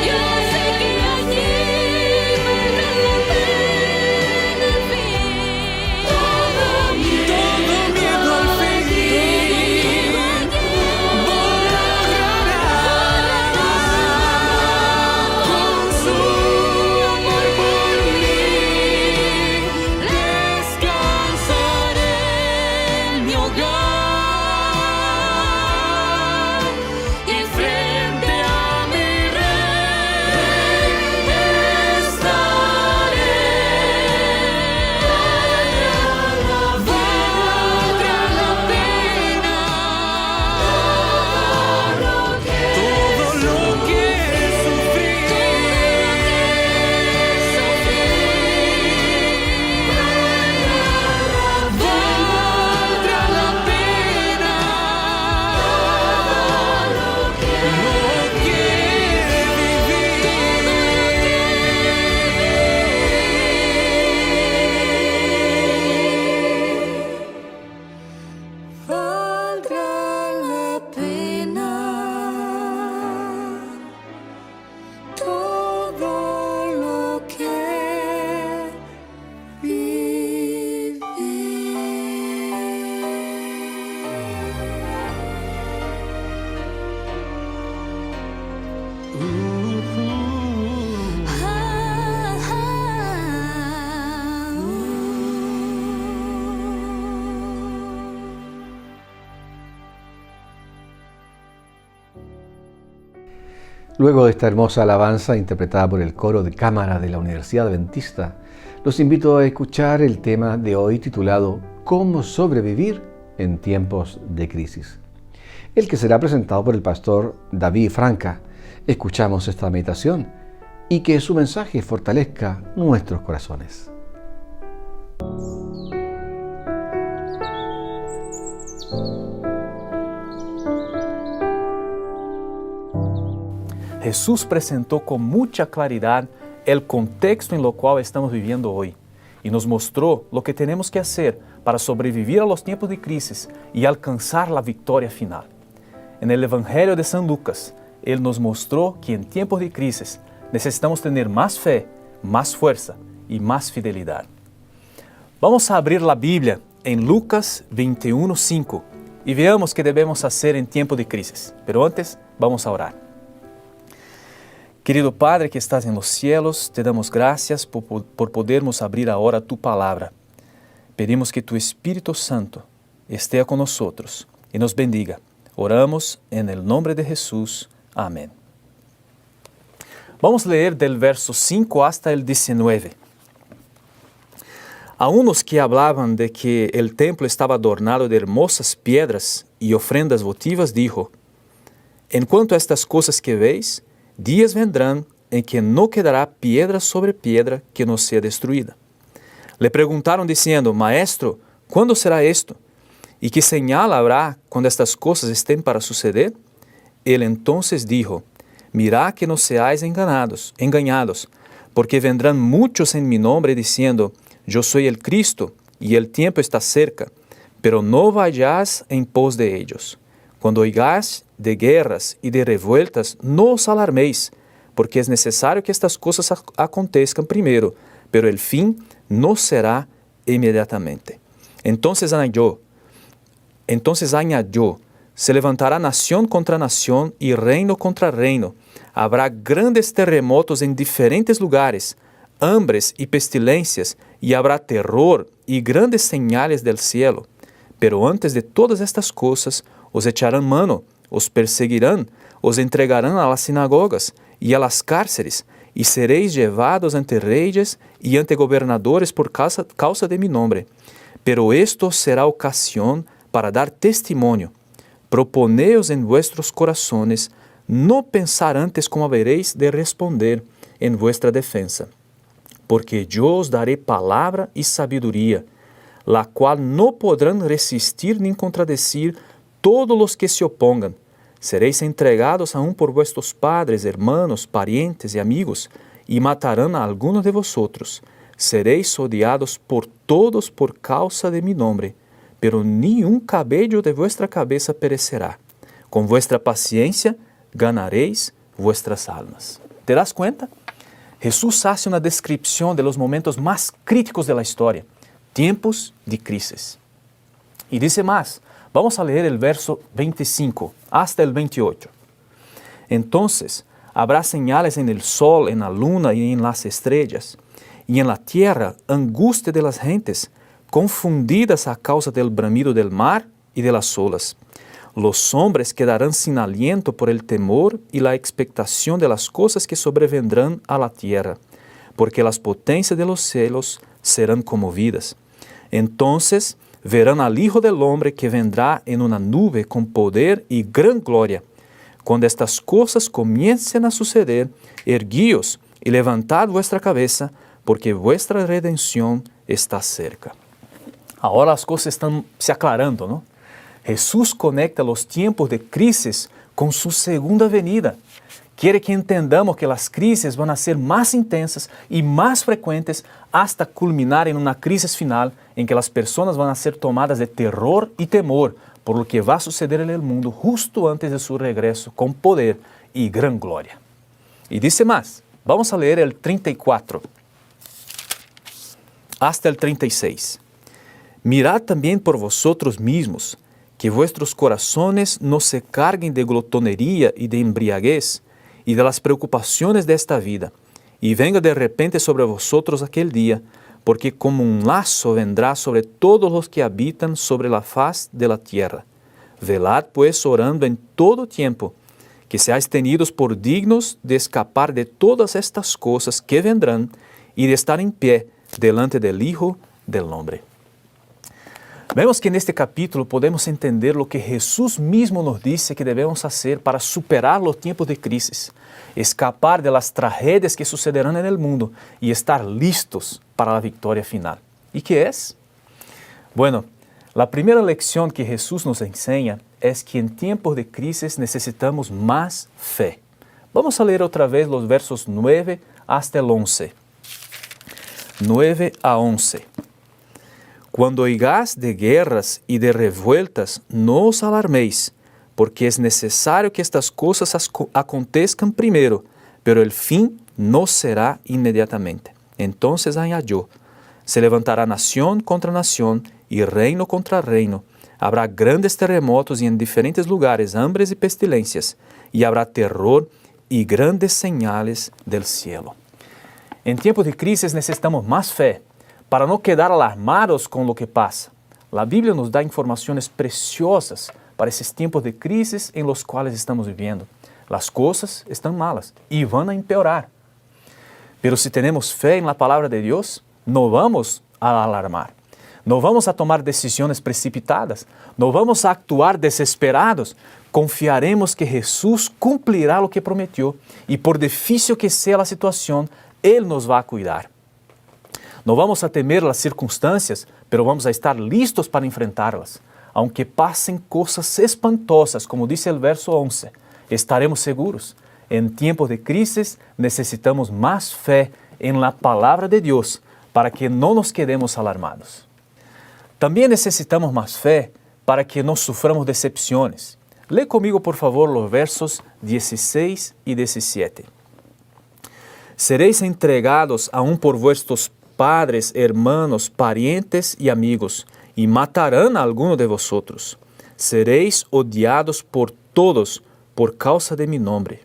Yo sé que allí valdrá la pena al fin. Todo miedo al fin borrará con su amor por mí. Descansaré en mi hogar y frente a mi Rey estaré. Valdrá la pena todo lo que sufrí. Valdrá la pena lo que viví. Valdrá la pena todo lo que Luego de esta hermosa alabanza interpretada por el coro de cámara de la Universidad Adventista, los invito a escuchar el tema de hoy titulado ¿Cómo sobrevivir en tiempos de crisis?, el que será presentado por el pastor David Franca. Escuchamos esta meditación y que su mensaje fortalezca nuestros corazones. Jesús presentó con mucha claridad el contexto en lo cual estamos viviendo hoy y nos mostró lo que tenemos que hacer para sobrevivir a los tiempos de crisis y alcanzar la victoria final. En el Evangelio de San Lucas, Él nos mostró que en tiempos de crisis necesitamos tener más fe, más fuerza y más fidelidad. Vamos a abrir la Biblia en Lucas 21:5 y veamos qué debemos hacer en tiempo de crisis. Pero antes, vamos a orar. Querido Padre que estás en los cielos, te damos gracias por podermos abrir ahora tu palabra. Pedimos que tu Espíritu Santo esté con nosotros y nos bendiga. Oramos en el nombre de Jesús. Amén. Vamos a leer del verso 5 hasta el 19. A unos que hablaban de que el templo estaba adornado de hermosas piedras y ofrendas votivas, dijo: En cuanto a estas cosas que veis, días vendrán en que no quedará piedra sobre piedra que no sea destruida. Le preguntaron diciendo: Maestro, ¿cuándo será esto? ¿Y qué señal habrá cuando estas cosas estén para suceder? Él entonces dijo: Mirad que no seáis engañados, porque vendrán muchos en mi nombre diciendo: Yo soy el Cristo, y el tiempo está cerca, pero no vayáis en pos de ellos. Cuando oigáis de guerras y de revueltas, no os alarméis, porque es necesario que estas cosas acontezcan primero, pero el fin no será inmediatamente. Entonces añadió, se levantará nación contra nación y reino contra reino. Habrá grandes terremotos en diferentes lugares, hambres y pestilencias, y habrá terror y grandes señales del cielo. Pero antes de todas estas cosas, os echarán mano, os perseguirán, os entregarán a las sinagogas y a las cárceles, y seréis llevados ante reyes y ante gobernadores por causa de mi nombre. Pero esto será ocasión para dar testimonio. Proponeos en vuestros corazones no pensar antes cómo haberéis de responder en vuestra defensa. Porque yo os daré palabra y sabiduría, la cual no podrán resistir ni contradecir todos los que se opongan. Seréis entregados aún por vuestros padres, hermanos, parientes y amigos, y matarán a algunos de vosotros. Seréis odiados por todos por causa de mi nombre, pero ni un cabello de vuestra cabeza perecerá. Con vuestra paciencia ganaréis vuestras almas. ¿Te das cuenta? Jesús hace una descripción de los momentos más críticos de la historia, tiempos de crisis. Y dice más, vamos a leer el verso 25 hasta el 28. Entonces habrá señales en el sol, en la luna y en las estrellas, y en la tierra angustia de las gentes, confundidas a causa del bramido del mar y de las olas. Los hombres quedarán sin aliento por el temor y la expectación de las cosas que sobrevendrán a la tierra, porque las potencias de los cielos serán conmovidas. Entonces verán al Hijo del Hombre que vendrá en una nube con poder y gran gloria. Cuando estas cosas comiencen a suceder, erguíos y levantad vuestra cabeza, porque vuestra redención está cerca. Ahora las cosas están se aclarando, ¿no? Jesús conecta los tiempos de crisis con su segunda venida. Quiere que entendamos que las crisis van a ser más intensas y más frecuentes hasta culminar en una crisis final en que las personas van a ser tomadas de terror y temor por lo que va a suceder en el mundo justo antes de su regreso con poder y gran gloria. Y dice más, vamos a leer el 34 hasta el 36. Mirad también por vosotros mismos, que vuestros corazones no se carguen de glotonería y de embriaguez, y de las preocupaciones de esta vida, y venga de repente sobre vosotros aquel día, porque como un lazo vendrá sobre todos los que habitan sobre la faz de la tierra. Velad pues orando en todo tiempo, que seáis tenidos por dignos de escapar de todas estas cosas que vendrán, y de estar en pie delante del Hijo del Hombre. Vemos que en este capítulo podemos entender lo que Jesús mismo nos dice que debemos hacer para superar los tiempos de crisis, escapar de las tragedias que sucederán en el mundo y estar listos para la victoria final. ¿Y qué es? Bueno, la primera lección que Jesús nos enseña es que en tiempos de crisis necesitamos más fe. Vamos a leer otra vez los versos 9 hasta el 11. 9 a 11. Cuando oigáis de guerras y de revueltas, no os alarméis, porque es necesario que estas cosas acontezcan primero, pero el fin no será inmediatamente. Entonces añadió, Se levantará nación contra nación y reino contra reino. Habrá grandes terremotos y en diferentes lugares hambres y pestilencias. Y habrá terror y grandes señales del cielo. En tiempos de crisis necesitamos más fe para no quedar alarmados con lo que pasa. La Biblia nos da informaciones preciosas para esos tiempos de crisis en los cuales estamos viviendo. Las cosas están malas y van a empeorar. Pero si tenemos fe en la palabra de Dios, no vamos a alarmar. No vamos a tomar decisiones precipitadas. No vamos a actuar desesperados. Confiaremos que Jesús cumplirá lo que prometió y por difícil que sea la situación, Él nos va a cuidar. No vamos a temer las circunstancias, pero vamos a estar listos para enfrentarlas. Aunque pasen cosas espantosas, como dice el verso 11, estaremos seguros. En tiempos de crisis necesitamos más fe en la palabra de Dios para que no nos quedemos alarmados. También necesitamos más fe para que no suframos decepciones. Lee conmigo, por favor, los versos 16 y 17. Seréis entregados aún por vuestros padres, hermanos, parientes y amigos, y matarán a alguno de vosotros. Seréis odiados por todos por causa de mi nombre.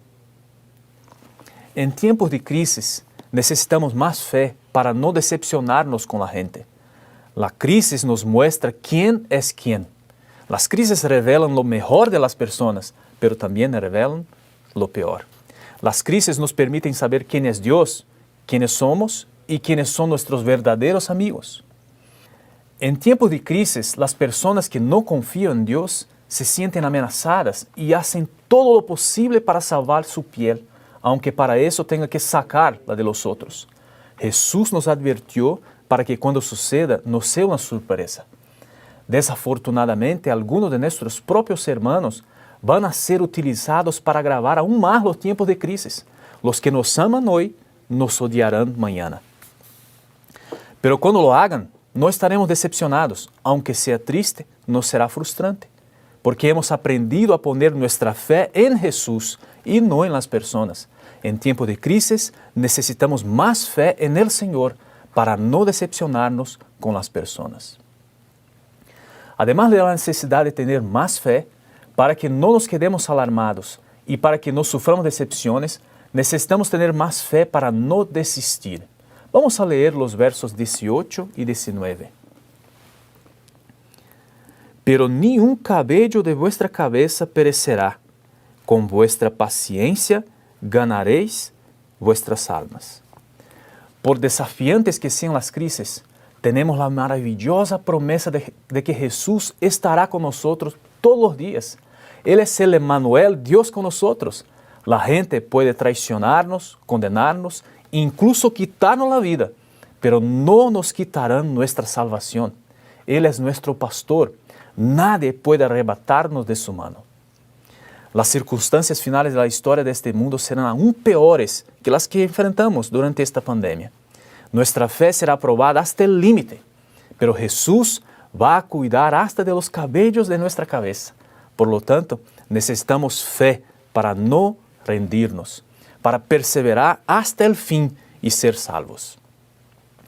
En tiempos de crisis necesitamos más fe para no decepcionarnos con la gente. La crisis nos muestra quién es quién. Las crisis revelan lo mejor de las personas, pero también revelan lo peor. Las crisis nos permiten saber quién es Dios, quiénes somos y quiénes son nuestros verdaderos amigos. En tiempos de crisis, las personas que no confían en Dios se sienten amenazadas y hacen todo lo posible para salvar su piel, aunque para eso tenga que sacar la de los otros. Jesús nos advirtió para que cuando suceda no sea una sorpresa. Desafortunadamente, algunos de nuestros propios hermanos van a ser utilizados para agravar aún más los tiempos de crisis. Los que nos aman hoy nos odiarán mañana. Pero cuando lo hagan, no estaremos decepcionados. Aunque sea triste, no será frustrante, porque hemos aprendido a poner nuestra fe en Jesús y no en las personas. En tiempos de crisis necesitamos más fe en el Señor para no decepcionarnos con las personas. Además de la necesidad de tener más fe, para que no nos quedemos alarmados y para que no suframos decepciones, necesitamos tener más fe para no desistir. Vamos a leer los versos 18 y 19. Pero ni un cabello de vuestra cabeza perecerá. Con vuestra paciencia ganaréis vuestras almas. Por desafiantes que sean las crisis, tenemos la maravillosa promesa de que Jesús estará con nosotros todos los días. Él es el Emmanuel, Dios con nosotros. La gente puede traicionarnos, condenarnos, incluso quitarnos la vida, pero no nos quitarán nuestra salvación. Él es nuestro pastor. Nadie puede arrebatarnos de su mano. Las circunstancias finales de la historia de este mundo serán aún peores que las que enfrentamos durante esta pandemia. Nuestra fe será probada hasta el límite, pero Jesús va a cuidar hasta de los cabellos de nuestra cabeza. Por lo tanto, necesitamos fe para no rendirnos, para perseverar hasta el fin y ser salvos.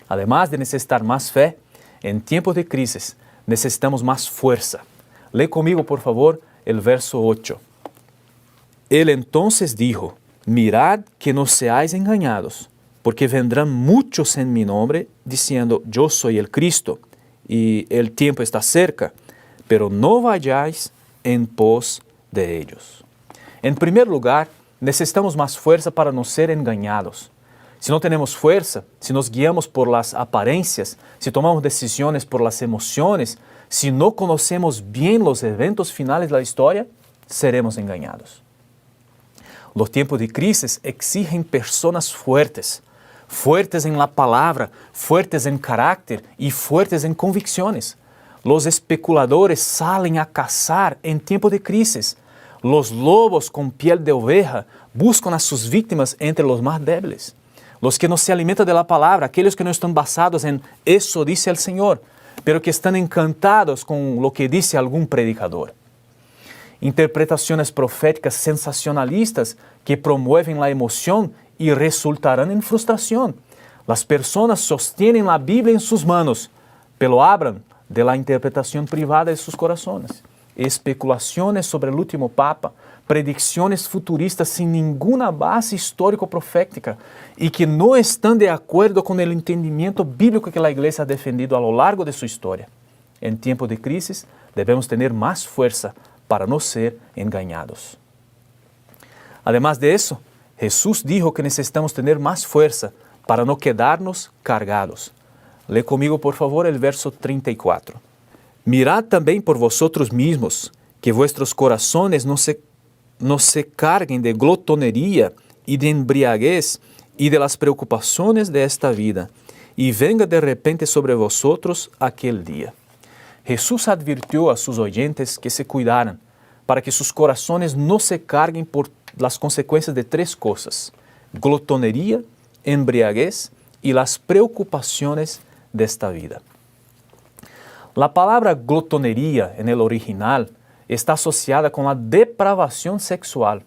Además de necesitar más fe, en tiempos de crisis necesitamos más fuerza. Lee conmigo, por favor, el verso 8. Él entonces dijo: mirad que no seáis engañados, porque vendrán muchos en mi nombre, diciendo, yo soy el Cristo, y el tiempo está cerca, pero no vayáis en pos de ellos. En primer lugar, necesitamos más fuerza para no ser engañados. Si no tenemos fuerza, si nos guiamos por las apariencias, si tomamos decisiones por las emociones, si no conocemos bien los eventos finales de la historia, seremos engañados. Los tiempos de crisis exigen personas fuertes, fuertes en la palabra, fuertes en carácter y fuertes en convicciones. Los especuladores salen a cazar en tiempo de crisis. Los lobos con piel de oveja buscan a sus víctimas entre los más débiles. Los que no se alimentan de la palabra, aquellos que no están basados en eso dice el Señor, pero que están encantados con lo que dice algún predicador. Interpretaciones proféticas sensacionalistas que promueven la emoción y resultarán en frustración. Las personas sostienen la Biblia en sus manos, pero hablan de la interpretación privada de sus corazones. Especulaciones sobre el último papa, predicciones futuristas sin ninguna base histórico-profética y que no están de acuerdo con el entendimiento bíblico que la Iglesia ha defendido a lo largo de su historia. En tiempos de crisis debemos tener más fuerza para no ser engañados. Además de eso, Jesús dijo que necesitamos tener más fuerza para no quedarnos cargados. Lee conmigo, por favor, el verso 34. Mirad también por vosotros mismos, que vuestros corazones no se carguen de glotonería y de embriaguez y de las preocupaciones de esta vida, y venga de repente sobre vosotros aquel día. Jesús advirtió a sus oyentes que se cuidaran, para que sus corazones no se carguen por las consecuencias de 3 cosas: glotonería, embriaguez y las preocupaciones de esta vida. La palabra glotonería en el original está asociada con la depravación sexual.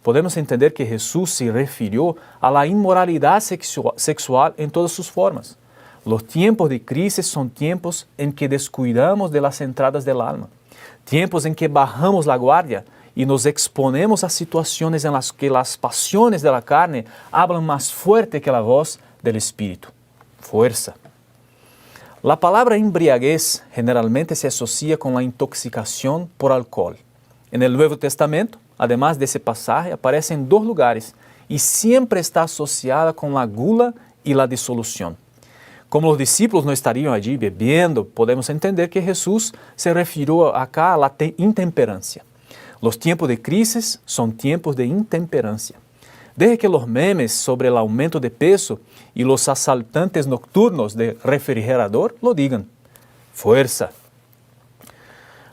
Podemos entender que Jesús se refirió a la inmoralidad sexual en todas sus formas. Los tiempos de crisis son tiempos en que descuidamos de las entradas del alma, tiempos en que bajamos la guardia y nos exponemos a situaciones en las que las pasiones de la carne hablan más fuerte que la voz del Espíritu. Fuerza. La palabra embriaguez generalmente se asocia con la intoxicación por alcohol. En el Nuevo Testamento, además de ese pasaje, aparece en 2 lugares y siempre está asociada con la gula y la disolución. Como los discípulos no estarían allí bebiendo, podemos entender que Jesús se refirió acá a la intemperancia. Los tiempos de crisis son tiempos de intemperancia. Deje que los memes sobre el aumento de peso y los asaltantes nocturnos de refrigerador lo digan. Fuerza.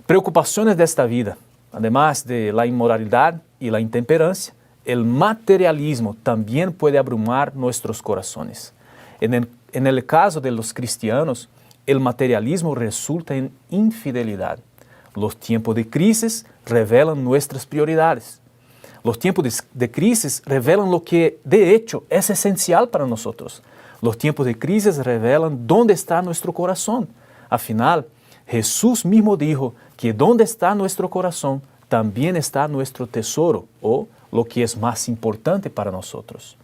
Preocupaciones de esta vida, además de la inmoralidad y la intemperancia, el materialismo también puede abrumar nuestros corazones. En el caso de los cristianos, el materialismo resulta en infidelidad. Los tiempos de crisis revelan nuestras prioridades. Los tiempos de crisis revelan lo que de hecho es esencial para nosotros. Los tiempos de crisis revelan dónde está nuestro corazón. Al final, Jesús mismo dijo que donde está nuestro corazón, también está nuestro tesoro, o lo que es más importante para nosotros.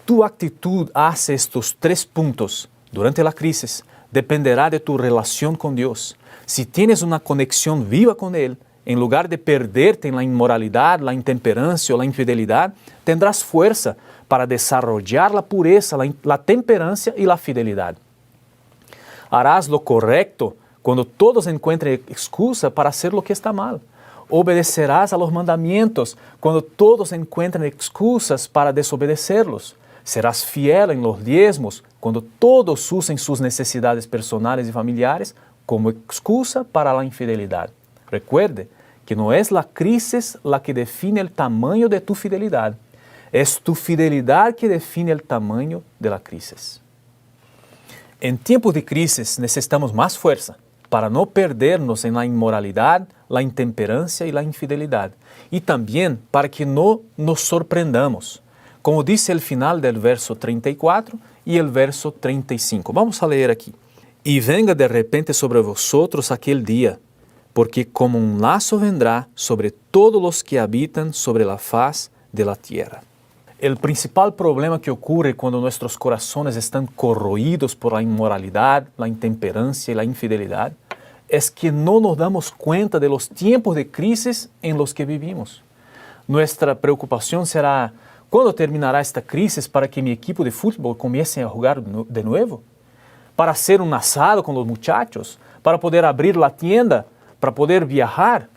Tu actitud hacia estos 3 puntos durante la crisis dependerá de tu relación con Dios. Si tienes una conexión viva con Él, en lugar de perderte en la inmoralidad, la intemperancia o la infidelidad, tendrás fuerza para desarrollar la pureza, la temperancia y la fidelidad. Harás lo correcto cuando todos encuentren excusa para hacer lo que está mal. Obedecerás a los mandamientos cuando todos encuentren excusas para desobedecerlos. Serás fiel en los diezmos cuando todos usen sus necesidades personales y familiares como excusa para la infidelidad. Recuerde que no es la crisis la que define el tamaño de tu fidelidad, es tu fidelidad que define el tamaño de la crisis. En tiempos de crisis necesitamos más fuerza para no perdernos en la inmoralidad, la intemperancia y la infidelidad, y también para que no nos sorprendamos, como dice el final del verso 34 y el verso 35. Vamos a leer aquí. Y venga de repente sobre vosotros aquel día, porque como un lazo vendrá sobre todos los que habitan sobre la faz de la tierra. El principal problema que ocurre cuando nuestros corazones están corroídos por la inmoralidad, la intemperancia y la infidelidad es que no nos damos cuenta de los tiempos de crisis en los que vivimos. Nuestra preocupación será, ¿cuándo terminará esta crisis para que mi equipo de fútbol comience a jugar de nuevo? Para hacer un asado con los muchachos, para poder abrir la tienda, para poder viajar.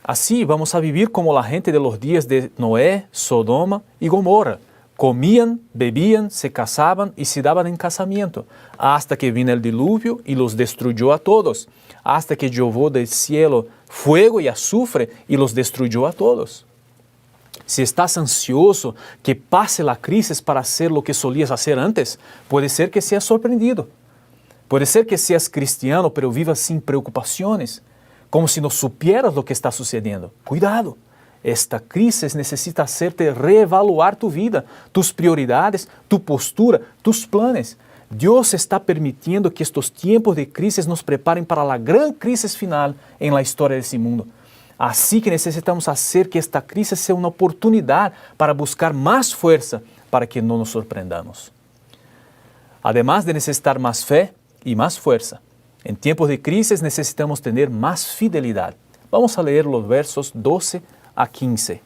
Así vamos a vivir como la gente de los días de Noé, Sodoma y Gomorra. Comían, bebían, se casaban y se daban en casamiento, hasta que vino el diluvio y los destruyó a todos, hasta que llovió del cielo fuego y azufre y los destruyó a todos. Si estás ansioso que pase la crisis para hacer lo que solías hacer antes, puede ser que seas sorprendido. Puede ser que seas cristiano, pero vivas sin preocupaciones, como si no supieras lo que está sucediendo. Cuidado, esta crisis necesita hacerte reevaluar tu vida, tus prioridades, tu postura, tus planes. Dios está permitiendo que estos tiempos de crisis nos preparen para la gran crisis final en la historia de este mundo. Así que necesitamos hacer que esta crisis sea una oportunidad para buscar más fuerza para que no nos sorprendamos. Además de necesitar más fe y más fuerza, en tiempos de crisis necesitamos tener más fidelidad. Vamos a leer los versos 12 a 15.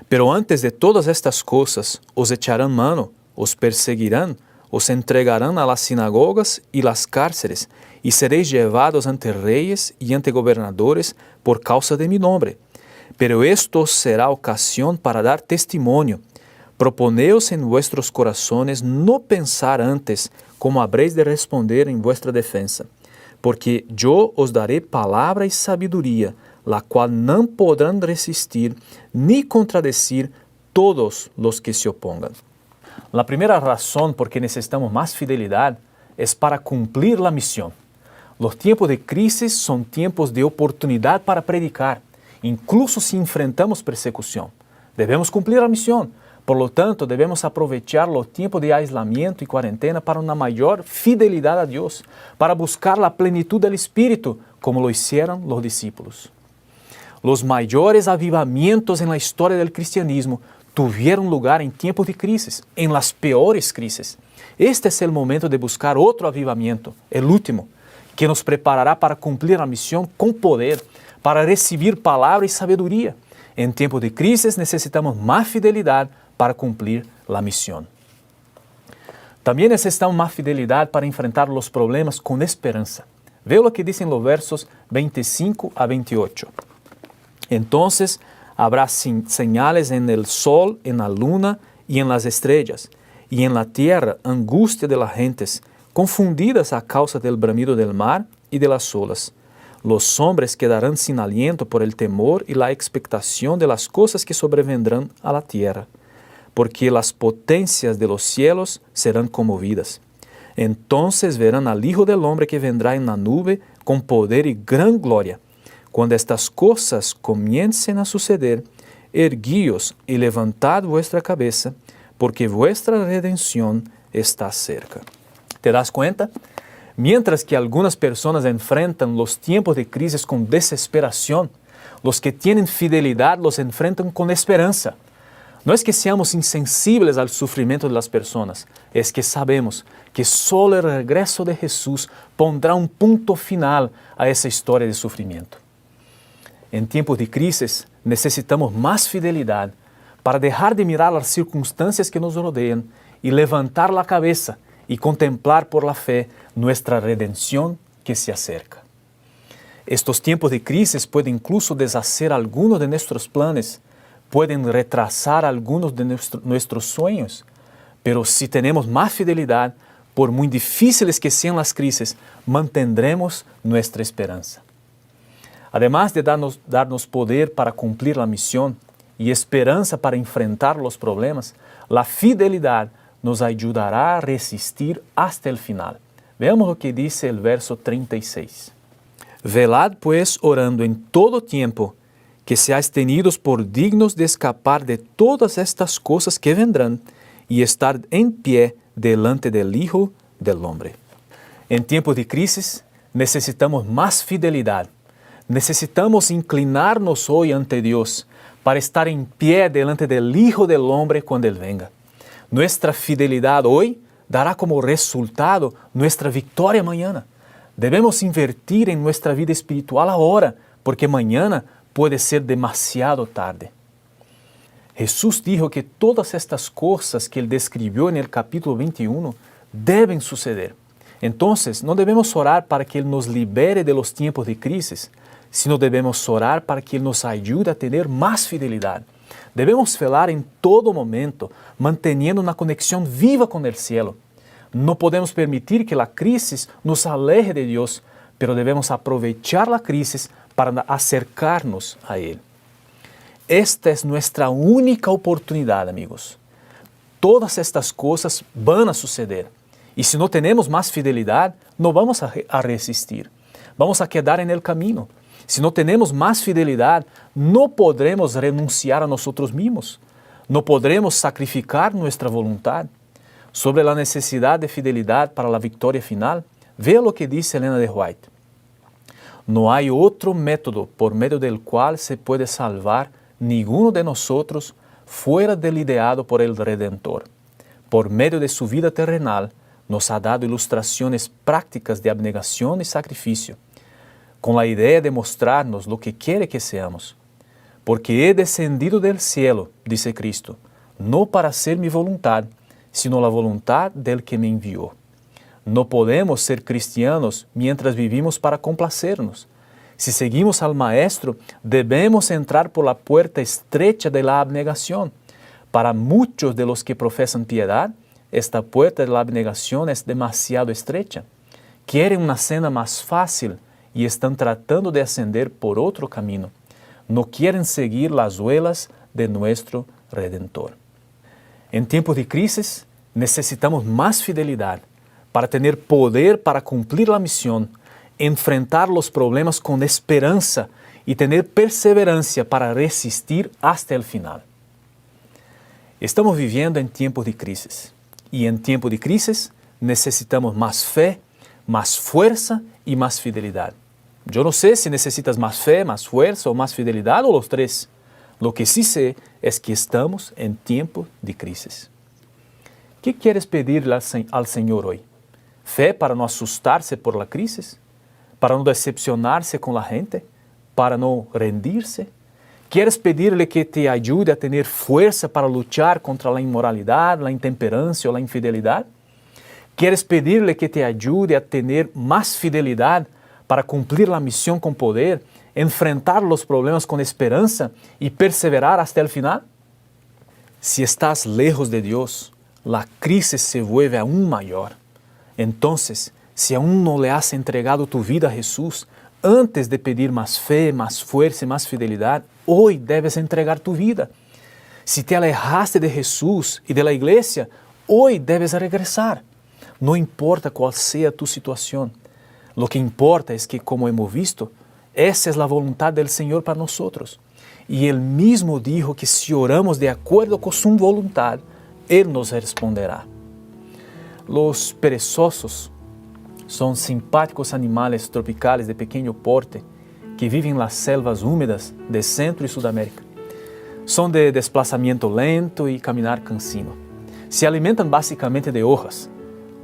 Pero antes de todas estas cosas os echarán mano, os perseguirán, os entregarán a las sinagogas y las cárceles, y seréis llevados ante reyes y ante gobernadores por causa de mi nombre. Pero esto será ocasión para dar testimonio. Proponeos en vuestros corazones no pensar antes como habréis de responder en vuestra defensa, porque yo os daré palabra y sabiduría, la cual no podrán resistir ni contradecir todos los que se opongan. La primera razón por que necesitamos más fidelidad es para cumplir la misión. Los tiempos de crisis son tiempos de oportunidad para predicar, incluso si enfrentamos persecución. Debemos cumplir la misión. Por lo tanto, debemos aprovechar los tiempos de aislamiento y cuarentena para una mayor fidelidad a Dios, para buscar la plenitud del Espíritu, como lo hicieron los discípulos. Los mayores avivamientos en la historia del cristianismo tuvieron lugar en tiempos de crisis, en las peores crisis. Este es el momento de buscar otro avivamiento, el último, que nos preparará para cumplir la misión con poder, para recibir palabra y sabiduría. En tiempos de crisis necesitamos más fidelidad para cumplir la misión. También necesitamos más fidelidad para enfrentar los problemas con esperanza. Veo lo que dicen los versos 25 a 28. Entonces habrá señales en el sol, en la luna y en las estrellas, y en la tierra angustia de las gentes, confundidas a causa del bramido del mar y de las olas. Los hombres quedarán sin aliento por el temor y la expectación de las cosas que sobrevendrán a la tierra, porque las potencias de los cielos serán conmovidas. Entonces verán al Hijo del Hombre que vendrá en la nube con poder y gran gloria. Cuando estas cosas comiencen a suceder, erguíos y levantad vuestra cabeza, porque vuestra redención está cerca. ¿Te das cuenta? Mientras que algunas personas enfrentan los tiempos de crisis con desesperación, los que tienen fidelidad los enfrentan con esperanza. No es que seamos insensibles al sufrimiento de las personas, es que sabemos que solo el regreso de Jesús pondrá un punto final a esa historia de sufrimiento. En tiempos de crisis necesitamos más fidelidad para dejar de mirar las circunstancias que nos rodean y levantar la cabeza y contemplar por la fe nuestra redención que se acerca. Estos tiempos de crisis pueden incluso deshacer algunos de nuestros planes, pueden retrasar algunos de nuestros sueños, pero si tenemos más fidelidad, por muy difíciles que sean las crisis, mantendremos nuestra esperanza. Además de darnos poder para cumplir la misión y esperanza para enfrentar los problemas, la fidelidad nos ayudará a resistir hasta el final. Veamos lo que dice el verso 36. Velad pues orando en todo tiempo, que seáis tenidos por dignos de escapar de todas estas cosas que vendrán y estar en pie delante del Hijo del Hombre. En tiempos de crisis necesitamos más fidelidad. Necesitamos inclinarnos hoy ante Dios para estar en pie delante del Hijo del Hombre cuando Él venga. Nuestra fidelidad hoy dará como resultado nuestra victoria mañana. Debemos invertir en nuestra vida espiritual ahora, porque mañana puede ser demasiado tarde. Jesús dijo que todas estas cosas que Él describió en el capítulo 21 deben suceder. Entonces, no debemos orar para que Él nos libere de los tiempos de crisis, sino debemos orar para que Él nos ayude a tener más fidelidad. Debemos velar en todo momento, manteniendo una conexión viva con el cielo. No podemos permitir que la crisis nos aleje de Dios, pero debemos aprovechar la crisis para acercarnos a Él. Esta es nuestra única oportunidad, amigos. Todas estas cosas van a suceder. Y si no tenemos más fidelidad, no vamos a resistir. Vamos a quedar en el camino. Si no tenemos más fidelidad, no podremos renunciar a nosotros mismos. No podremos sacrificar nuestra voluntad. Sobre la necesidad de fidelidad para la victoria final, vea lo que dice Elena de White. No hay otro método por medio del cual se puede salvar ninguno de nosotros fuera del ideado por el Redentor. Por medio de su vida terrenal, nos ha dado ilustraciones prácticas de abnegación y sacrificio, con la idea de mostrarnos lo que quiere que seamos. Porque he descendido del cielo, dice Cristo, no para hacer mi voluntad, sino la voluntad del que me envió. No podemos ser cristianos mientras vivimos para complacernos. Si seguimos al Maestro, debemos entrar por la puerta estrecha de la abnegación. Para muchos de los que profesan piedad, esta puerta de la abnegación es demasiado estrecha. Quieren una cena más fácil y están tratando de ascender por otro camino. No quieren seguir las huellas de nuestro Redentor. En tiempos de crisis, necesitamos más fidelidad para tener poder para cumplir la misión, enfrentar los problemas con esperanza y tener perseverancia para resistir hasta el final. Estamos viviendo en tiempos de crisis y en tiempos de crisis necesitamos más fe, más fuerza y más fidelidad. Yo no sé si necesitas más fe, más fuerza o más fidelidad o los tres. Lo que sí sé es que estamos en tiempos de crisis. ¿Qué quieres pedirle al Señor hoy? ¿Fe para no asustarse por la crisis? ¿Para no decepcionarse con la gente? ¿Para no rendirse? ¿Quieres pedirle que te ayude a tener fuerza para luchar contra la inmoralidad, la intemperancia o la infidelidad? ¿Quieres pedirle que te ayude a tener más fidelidad para cumplir la misión con poder, enfrentar los problemas con esperanza y perseverar hasta el final? Si estás lejos de Dios, la crisis se vuelve aún mayor. Entonces, si aún no le has entregado tu vida a Jesús, antes de pedir más fe, más fuerza y más fidelidad, hoy debes entregar tu vida. Si te alejaste de Jesús y de la iglesia, hoy debes regresar. No importa cuál sea tu situación. Lo que importa es que, como hemos visto, esa es la voluntad del Señor para nosotros. Y Él mismo dijo que si oramos de acuerdo con su voluntad, Él nos responderá. Los perezosos son simpáticos animales tropicales de pequeño porte que viven en las selvas húmedas de Centro y Sudamérica. Son de desplazamiento lento y caminar cansino. Se alimentan básicamente de hojas,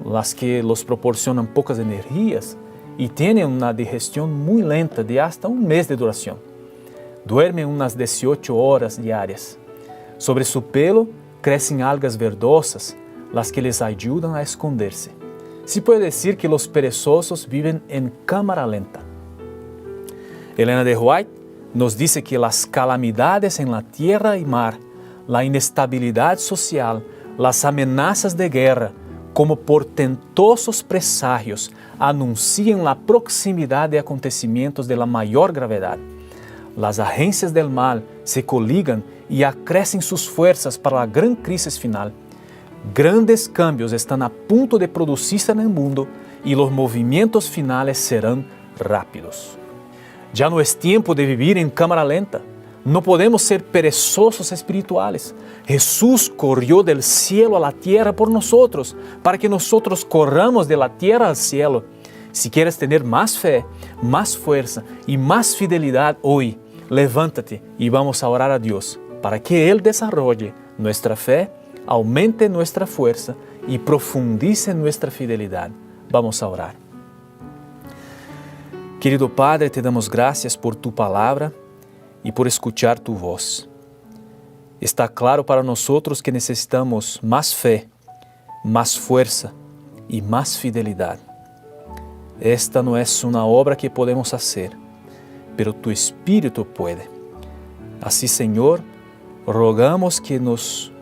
las que los proporcionan pocas energías y tienen una digestión muy lenta de hasta un mes de duración. Duermen unas 18 horas diarias. Sobre su pelo crecen algas verdosas, las que les ayudan a esconderse. Se puede decir que los perezosos viven en cámara lenta. Elena de White nos dice que las calamidades en la tierra y mar, la inestabilidad social, las amenazas de guerra, como portentosos presagios, anuncian la proximidad de acontecimientos de la mayor gravedad. Las agencias del mal se coligan y acrecen sus fuerzas para la gran crisis final. Grandes cambios están a punto de producirse en el mundo y los movimientos finales serán rápidos. Ya no es tiempo de vivir en cámara lenta. No podemos ser perezosos espirituales. Jesús corrió del cielo a la tierra por nosotros, para que nosotros corramos de la tierra al cielo. Si quieres tener más fe, más fuerza y más fidelidad hoy, levántate y vamos a orar a Dios para que Él desarrolle nuestra fe, aumente nuestra fuerza y profundice nuestra fidelidad. Vamos a orar. Querido Padre, te damos gracias por tu palabra y por escuchar tu voz. Está claro para nosotros que necesitamos más fe, más fuerza y más fidelidad. Esta no es una obra que podemos hacer, pero tu Espíritu puede. Así, Señor, rogamos que nos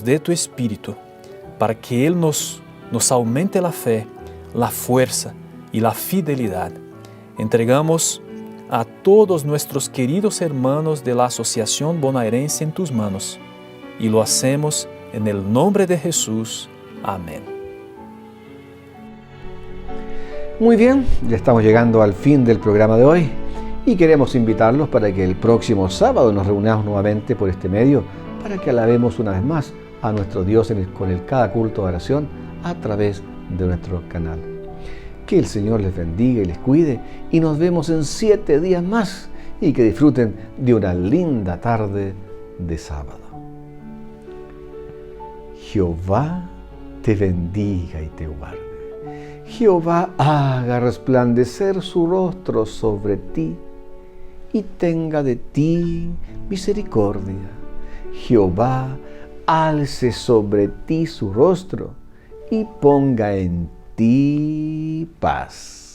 dé tu Espíritu para que Él nos aumente la fe, la fuerza y la fidelidad. Entregamos a todos nuestros queridos hermanos de la Asociación Bonaerense en tus manos y lo hacemos en el nombre de Jesús. Amén. Muy bien, ya estamos llegando al fin del programa de hoy Y queremos invitarlos para que el próximo sábado nos reunamos nuevamente por este medio para que alabemos una vez más a nuestro Dios con el cada culto de oración a través de nuestro canal. Que el Señor les bendiga y les cuide y nos vemos en 7 días más y que disfruten de una linda tarde de sábado. Jehová te bendiga y te guarde. Jehová haga resplandecer su rostro sobre ti y tenga de ti misericordia. Jehová alce sobre ti su rostro y ponga en ti paz.